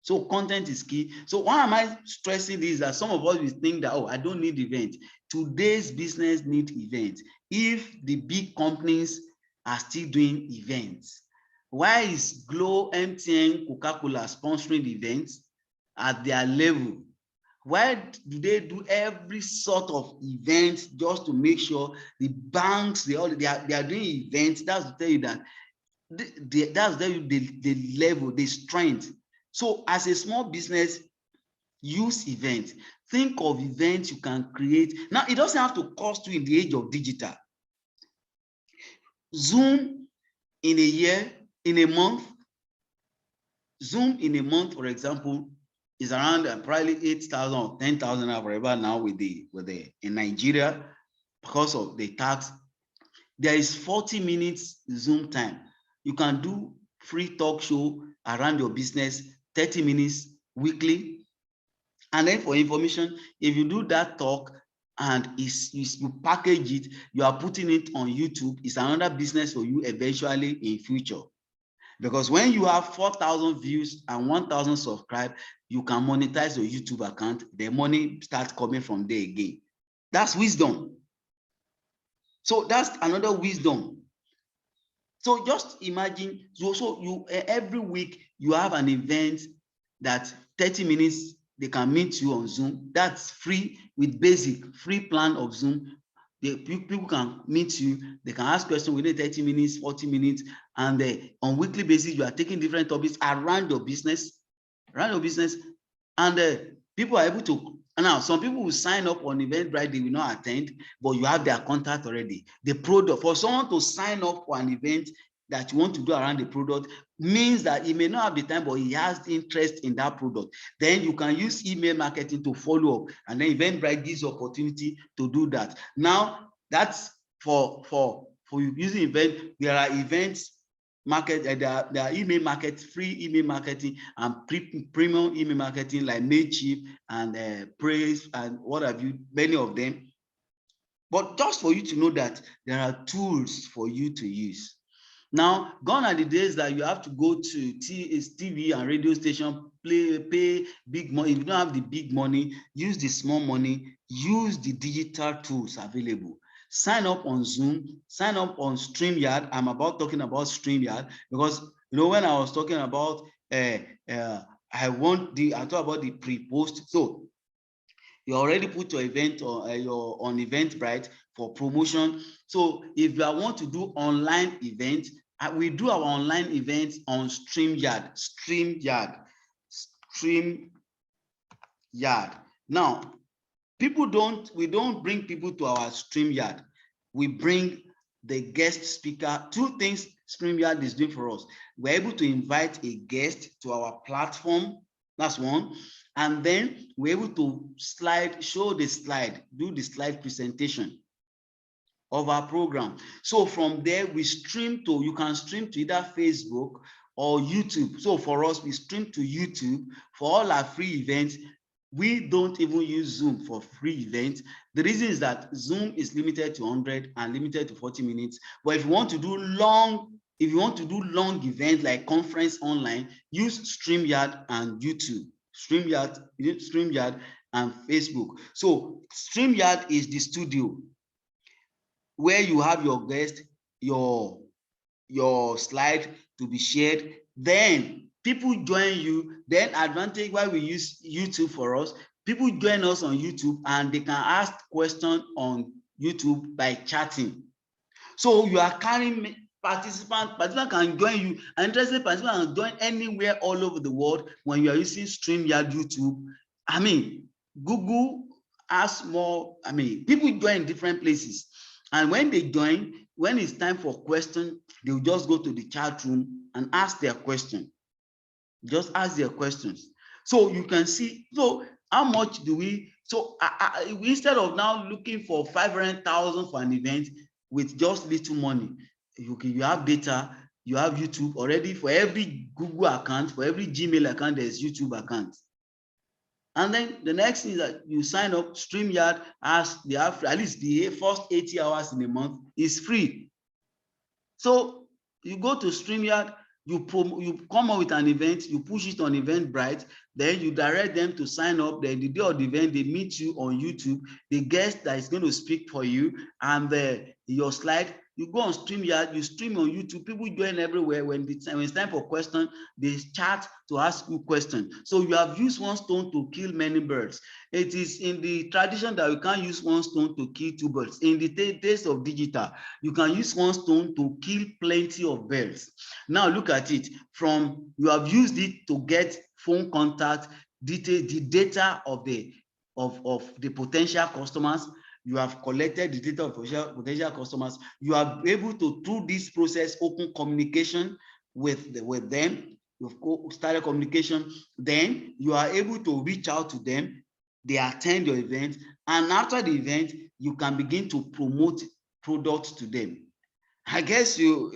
[SPEAKER 2] So content is key. So why am I stressing this? That some of us will think that, oh, I don't need event. Today's business need events. If the big companies are still doing events, why is Glo, MTN, Coca-Cola sponsoring events at their level? Why do they do every sort of event just to make sure the banks, they are doing events? That's to tell you that that's the level, the strength. So as a small business, use events. Think of events you can create. Now, it doesn't have to cost you in the age of digital. Zoom in a year, in a month, Zoom in a month, for example, is around probably 8,000 or 10,000 whatever now with the in Nigeria, because of the tax. There is 40 minutes Zoom time. You can do free talk show around your business, 30 minutes weekly. And then for information, if you do that talk and you package it, you are putting it on YouTube, it's another business for you eventually in future. Because when you have 4,000 views and 1,000 subscribed, you can monetize your YouTube account. The money starts coming from there again. That's wisdom. So that's another wisdom. So just imagine, so you every week you have an event that 30 minutes, they can meet you on Zoom. That's free with basic free plan of Zoom. People can meet you, they can ask questions within 30 minutes, 40 minutes, and on weekly basis, you are taking different topics around your business, and people are able to. Now, some people will sign up on Eventbrite, they will not attend, but you have their contact already. The product, for someone to sign up for an event that you want to do around the product means that he may not have the time, but he has interest in that product. Then you can use email marketing to follow up, and then Eventbrite gives you opportunity to do that. Now, that's for using event. There are events market, there are email market, free email marketing and premium email marketing like Mailchimp and Praise and what have you, many of them. But just for you to know that there are tools for you to use. Now, gone are the days that you have to go to TV and radio station, pay big money. If you don't have the big money, use the small money, use the digital tools available. Sign up on Zoom, sign up on StreamYard. I'm talking about StreamYard because, when I was talking about, I talk about the pre-post. So you already put your event on Eventbrite for promotion. So if you want to do online events, we do our online events on StreamYard. Now, we don't bring people to our StreamYard. We bring the guest speaker. Two things StreamYard is doing for us. We're able to invite a guest to our platform. That's one. And then we're able to do the slide presentation of our program. So from there, you can stream to either Facebook or YouTube. So for us, we stream to YouTube for all our free events. We don't even use Zoom for free events. The reason is that Zoom is limited to 100 and limited to 40 minutes. But if you want to do long events like conference online, use StreamYard and YouTube. StreamYard and Facebook. So StreamYard is the studio where you have your guest, your slide to be shared. Then people join you. Then advantage why we use YouTube for us. People join us on YouTube and they can ask questions on YouTube by chatting. So you are carrying participant can join you. An interested participant can join anywhere all over the world when you are using StreamYard, YouTube. Google has more. People join in different places. And when they join, when it's time for questions, they'll just go to the chat room and ask their question. Just ask their questions. So you can see, so how much do we, so instead of now looking for 500,000 for an event with just little money, you have data, you have YouTube already. For every Google account, for every Gmail account, there's YouTube account. And then the next thing is that you sign up. StreamYard as they have at least the first 80 hours in a month is free. So you go to StreamYard you come up with an event, you push it on Eventbrite, then you direct them to sign up. Then the day of the event, they meet you on YouTube, the guest that is going to speak for you, and your slide. You go on StreamYard, you stream on YouTube, people join everywhere. When it's time for question, they chat to ask you questions. So you have used one stone to kill many birds. It is in the tradition that you can't use one stone to kill two birds. In the days of digital, you can use one stone to kill plenty of birds. Now look at it. From you have used it to get phone contact, detail, the data of the potential customers. You have collected the data of potential customers. You are able to, through this process, open communication with them. You've started communication. Then you are able to reach out to them. They attend your event, and after the event, you can begin to promote products to them. I guess you,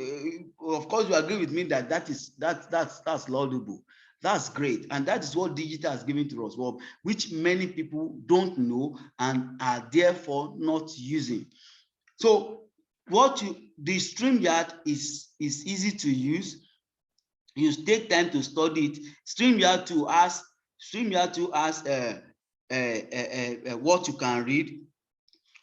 [SPEAKER 2] of course, you agree with me that that's laudable. That's great, and that is what digital has given to us, well, which many people don't know and are therefore not using. So, the StreamYard is easy to use. You take time to study it. StreamYard to ask what you can read.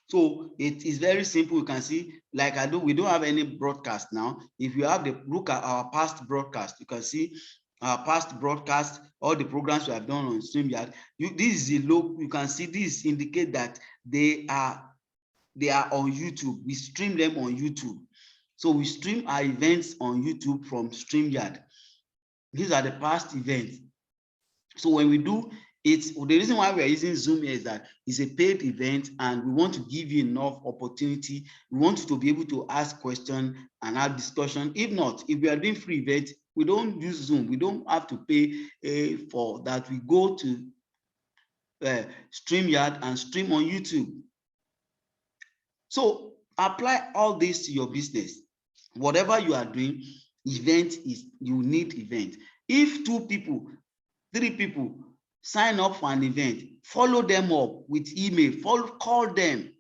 [SPEAKER 2] So it is very simple. You can see, like we don't have any broadcast now. If you have look at our past broadcast, you can see our past broadcast, all the programs we have done on StreamYard. This is the logo. You can see this indicate that they are on YouTube. We stream them on YouTube. So we stream our events on YouTube from StreamYard. These are the past events. So when we do it, the reason why we are using Zoom here is that it's a paid event, and we want to give you enough opportunity. We want you to be able to ask questions and have discussion. If not, if we are doing free event, we don't use Zoom. We don't have to pay for that. We go to StreamYard and stream on YouTube. So apply all this to your business. Whatever you are doing, you need event. If 2 people, 3 people sign up for an event, follow them up with email, call them,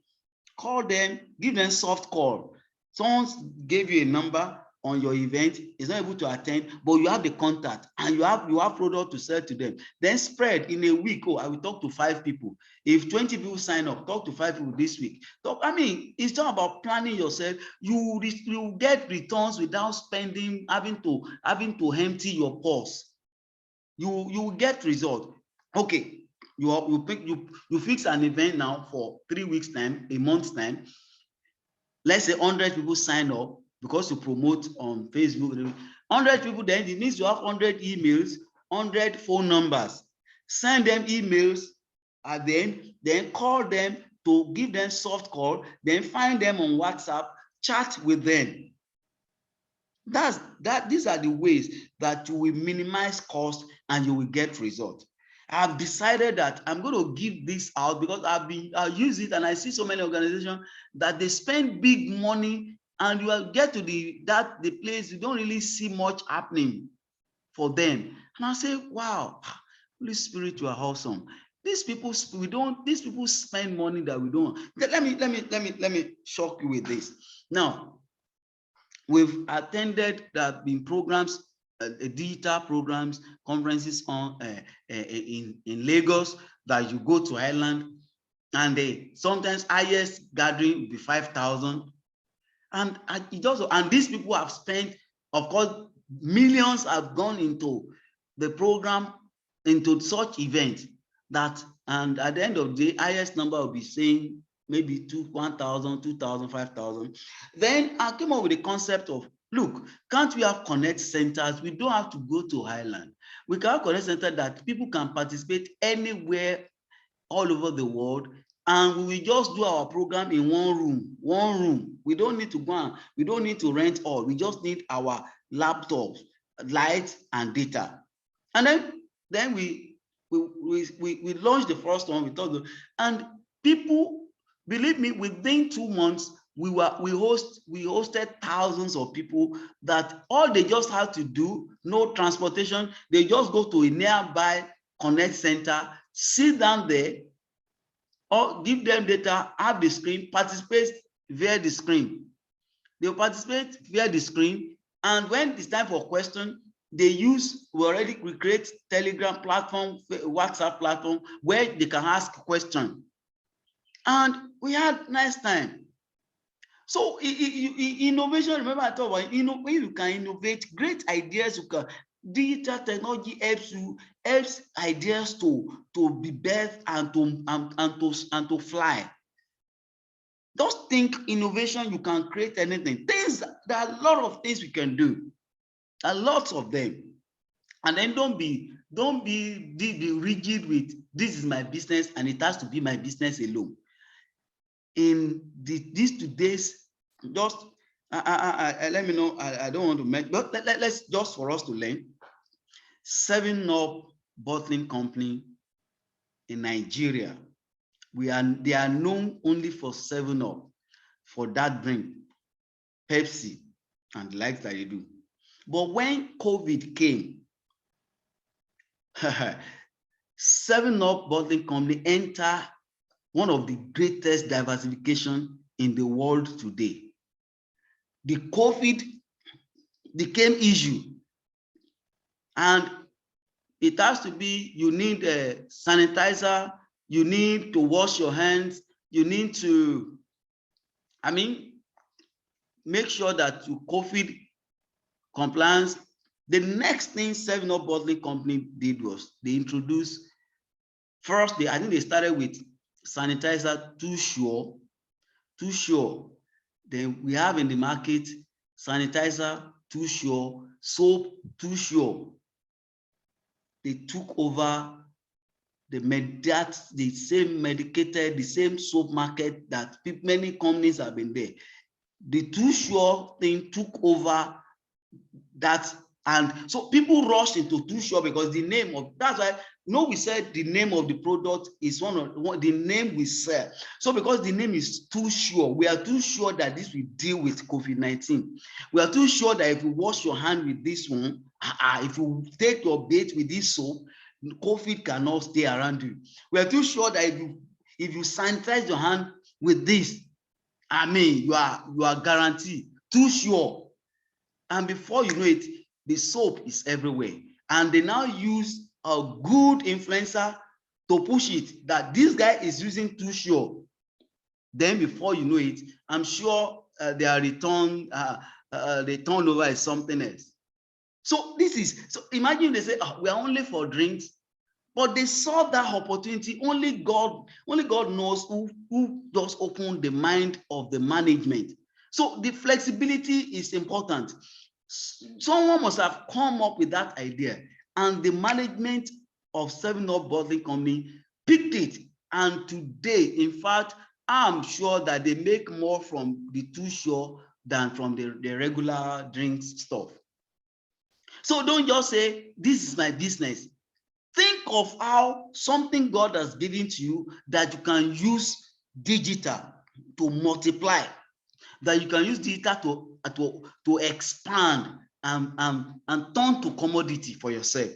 [SPEAKER 2] give them soft call. Someone gave you a number on your event, is not able to attend, but you have the contact and you have product to sell to them. Then spread in a week. Oh, I will talk to 5 people. If 20 people sign up, talk to 5 people this week. It's not about planning yourself. You get returns without spending, having to empty your purse. You get result. Okay, you fix an event now for 3 weeks time, a month's time. Let's say 100 people sign up because you promote on Facebook. 100 people, then it means you have 100 emails, 100 phone numbers. Send them emails at the end, then call them to give them soft call, then find them on WhatsApp, chat with them. These are the ways that you will minimize cost and you will get results. I've decided that I'm going to give this out because I use it, and I see so many organizations that they spend big money, and you will get to the place you don't really see much happening for them. And I say, wow, Holy Spirit, you are awesome. These people spend money that we don't. Let me shock you with this. Now, we've attended, there have been programs, digital programs, conferences on in Lagos, that you go to Ireland, and sometimes highest gathering will be 5,000, and these people have spent, of course, millions have gone into the program, into such events, and at the end of the day, highest number will be saying maybe 1,000, 2,000, 5,000. Then I came up with the concept of, look, can't we have connect centers? We don't have to go to Ireland. We can have connect centers that people can participate anywhere, all over the world, and we will just do our program in one room. We don't need to we don't need to rent all. We just need our laptops, lights, and data. And then we launched the first one. We told them, and people, believe me, within 2 months, we hosted thousands of people that all they just had to do, no transportation, they just go to a nearby connect center, sit down there, or give them data, have the screen, participate via the screen. They'll participate via the screen. And when it's time for question, we create Telegram platform, WhatsApp platform, where they can ask question. And we had nice time. So innovation, remember I talked about when you can innovate, great ideas, digital technology helps ideas to be birthed and to fly. Just think innovation, you can create anything. There are a lot of things we can do, a lot of them. And then don't be rigid with this is my business and it has to be my business alone. In these today's, just let me know. I don't want to mention, but let's just for us to learn. 7up bottling company in Nigeria. They are known only for 7up, for that drink, Pepsi, and the likes that they do. But when COVID came, 7up bottling company enter one of the greatest diversification in the world today. The COVID became issue, and it has to be, you need a sanitizer, you need to wash your hands, you need to, make sure that you COVID compliance. The next thing 7up bottling company did was they introduced, first, I think they started with sanitizer, Too Sure. Then we have in the market sanitizer, Too Sure, soap, Too Sure. They took over the same medicated, the same soap market that many companies have been there. The Too Sure thing took over that, and so people rushed into Too Sure because the name of, that's why we said the name of the product is one of the name we sell. So because the name is Too Sure, we are too sure that this will deal with COVID-19. We are too sure that if you wash your hand with this one, if you take your bath with this soap, COVID cannot stay around you. We are too sure that if you sanitize your hand with this, you are guaranteed. Too Sure. And before you know it, the soap is everywhere. And they now use a good influencer to push it that this guy is using Too Sure. Then before you know it, I'm sure their turnover is something else. So imagine they say, we are only for drinks, but they saw that opportunity. Only God knows who does open the mind of the management. So the flexibility is important. Someone must have come up with that idea, and the management of 7up bottling company picked it. And today, in fact, I'm sure that they make more from the Too Sure than from the regular drinks stuff. So don't just say, this is my business. Think of how something God has given to you that you can use digital to multiply, that you can use digital to expand and turn to commodity for yourself.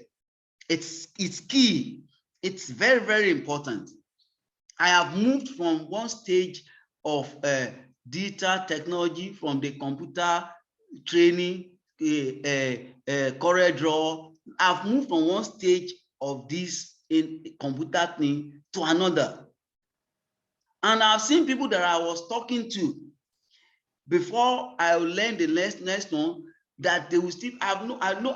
[SPEAKER 2] It's key. It's very, very important. I have moved from one stage of digital technology, from the computer training, CorelDRAW. I've moved from one stage of this in computer thing to another. And I've seen people that I was talking to before I learned the next one, that they will still I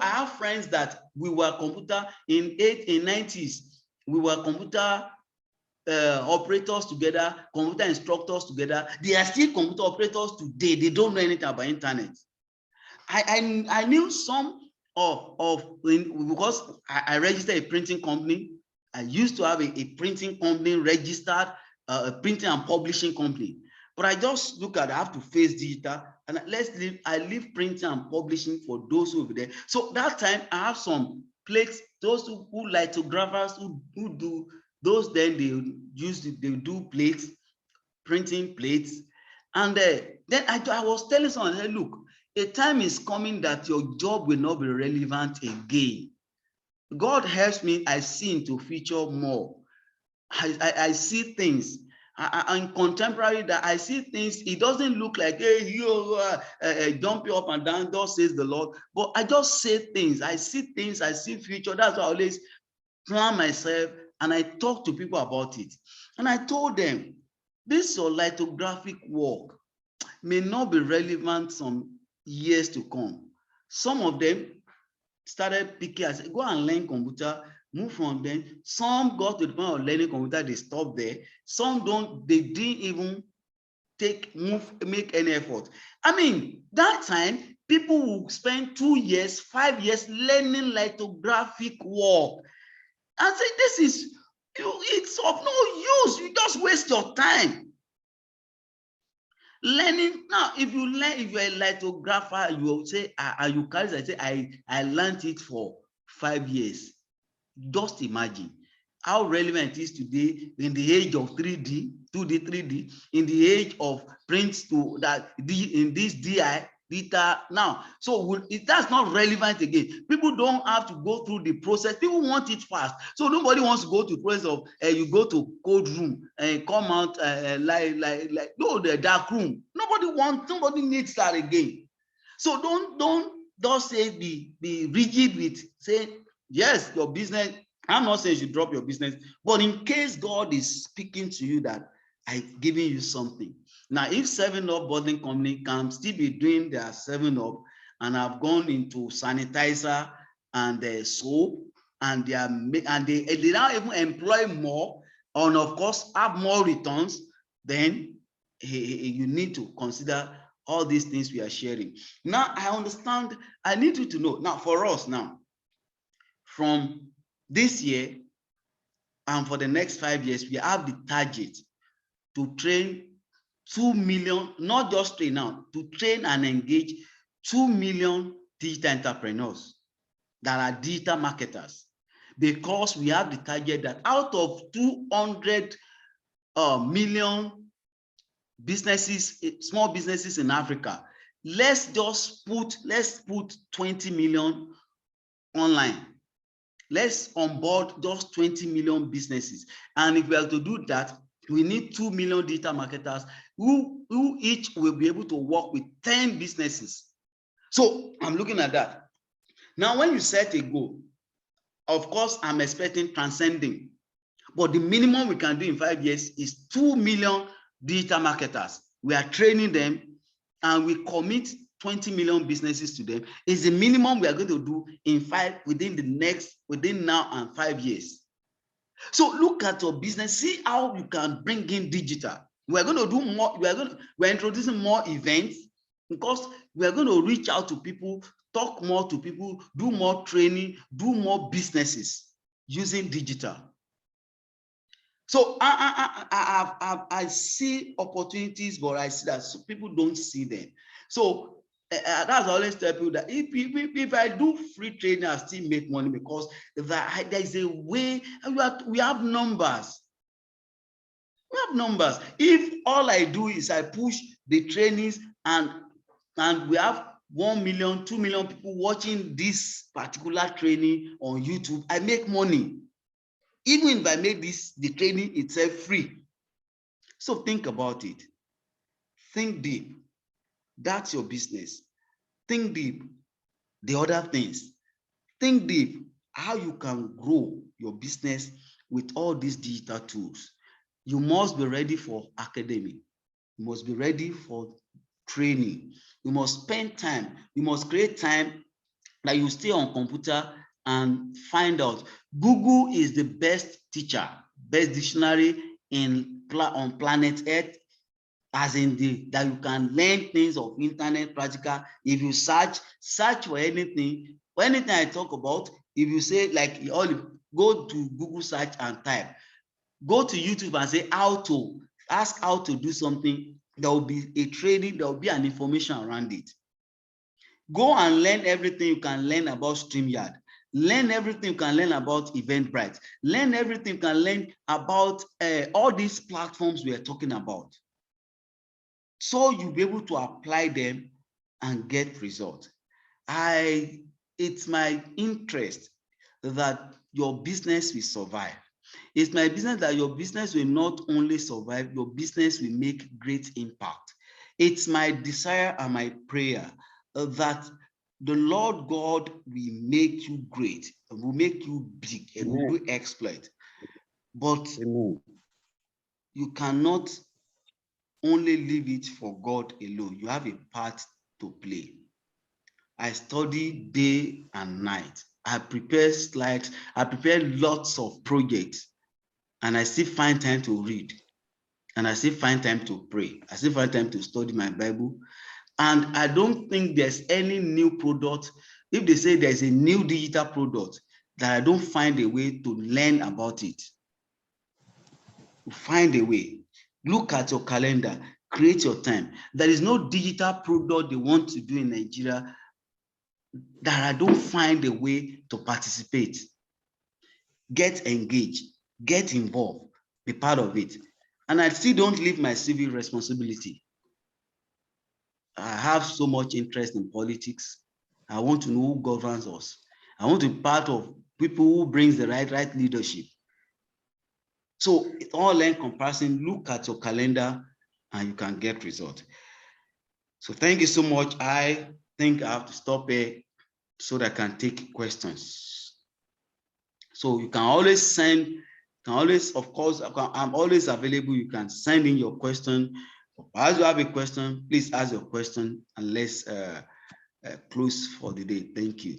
[SPEAKER 2] have friends that we were computer in 90s. We were computer operators together, computer instructors together. They are still computer operators today. They don't know anything about internet. I knew some because I registered a printing company. I used to have a printing company registered, a printing and publishing company. But I just look at, I have to face digital, and I leave printing and publishing for those over there. So that time I have some plates, those who lithographers who do those, then they do plates, printing plates. And then I was telling someone, hey, look, a time is coming that your job will not be relevant again. God helps me, I see into future more. I see things. And contemporary that I see things, it doesn't look like, hey, you jumping up and down, thus says the Lord. But I just say things. I see things, I see future. That's why I always plan myself and I talk to people about it. And I told them, this your lithographic work may not be relevant some years to come. Some of them started picking, I said, go and learn computer, move from them. Some got to the point of learning computer, they stopped there. Some don't, they didn't even make any effort. I mean, that time, people will spend 2 years, 5 years learning lithographic work. I say, this is, it's of no use. You just waste your time. Learning now, if you're a lithographer, you will say, you carry, I say, I learned it for 5 years. Just imagine how relevant it is today in the age of 3D, 2D, 3D, in the age of prints to that in this DI, data now. So that's not relevant again. People don't have to go through the process. People want it fast. So nobody wants to go to the process of you go to code room and come out like the dark room. Nobody needs that again. So don't say be rigid with saying, yes, your business. I'm not saying you should drop your business, but in case God is speaking to you that I've given you something. Now, if 7-Up bottling company can still be doing their 7-Up and have gone into sanitizer and soap, and they now even employ more, and of course have more returns, then you need to consider all these things we are sharing. Now, I understand. I need you to know. Now, for us now, from this year and for the next 5 years, we have the target to train 2 million, not just train now, to train and engage 2 million digital entrepreneurs that are digital marketers, because we have the target that out of 200 million businesses, small businesses in Africa, let's put 20 million online. Let's onboard just 20 million businesses. And if we are to do that, we need 2 million digital marketers who each will be able to work with 10 businesses. So I'm looking at that. Now, when you set a goal, of course, I'm expecting transcending, but the minimum we can do in 5 years is 2 million digital marketers. We are training them and we commit 20 million businesses to them. Is the minimum we are going to do within now and 5 years. So look at your business, see how you can bring in digital. We're going to do more. We're introducing more events, because we are going to reach out to people, talk more to people, do more training, do more businesses using digital. So I see opportunities, but I see that people don't see them. So that's always tell people that if I do free training, I still make money, because there is a way. We have numbers. We have numbers. If all I do is I push the trainings and we have 1 million, 2 million people watching this particular training on YouTube, I make money. Even if I make the training itself free. So think about it. Think deep. That's your business. Think deep. The other things. Think deep how you can grow your business with all these digital tools. You must be ready for academy. You must be ready for training. You must spend time. You must create time that you stay on computer and find out. Google is the best teacher, best dictionary on planet Earth, as in that you can learn things of internet practical. If you search for anything I talk about, if you say like go to Google search and type, go to YouTube and say ask how to do something, there will be a training, there will be an information around it. Go and learn everything you can learn about StreamYard. Learn everything you can learn about Eventbrite. Learn everything you can learn about all these platforms we are talking about. So you'll be able to apply them and get results. It's my interest that your business will survive. It's my business that your business will not only survive, your business will make great impact. It's my desire and my prayer that the Lord God will make you great, will make you big, and will do exploit. But you cannot only leave it for God alone. You have a part to play. I study day and night. I prepare slides. I prepare lots of projects, and I still find time to read, and I still find time to pray. I still find time to study my Bible. And I don't think there's any new product. If they say there's a new digital product, that I don't find a way to learn about it. Find a way. Look at your calendar. Create your time. There is no digital product they want to do in Nigeria that I don't find a way to participate. Get engaged. Get involved. Be part of it. And I still don't leave my civic responsibility. I have so much interest in politics. I want to know who governs us. I want to be part of people who brings the right leadership. So it all encompassing. Look at your calendar and you can get results. So thank you so much. I think I have to stop here so that I can take questions. So you can always send, of course, I'm always available. You can send in your question. As you have a question, please ask your question and let's close for the day. Thank you.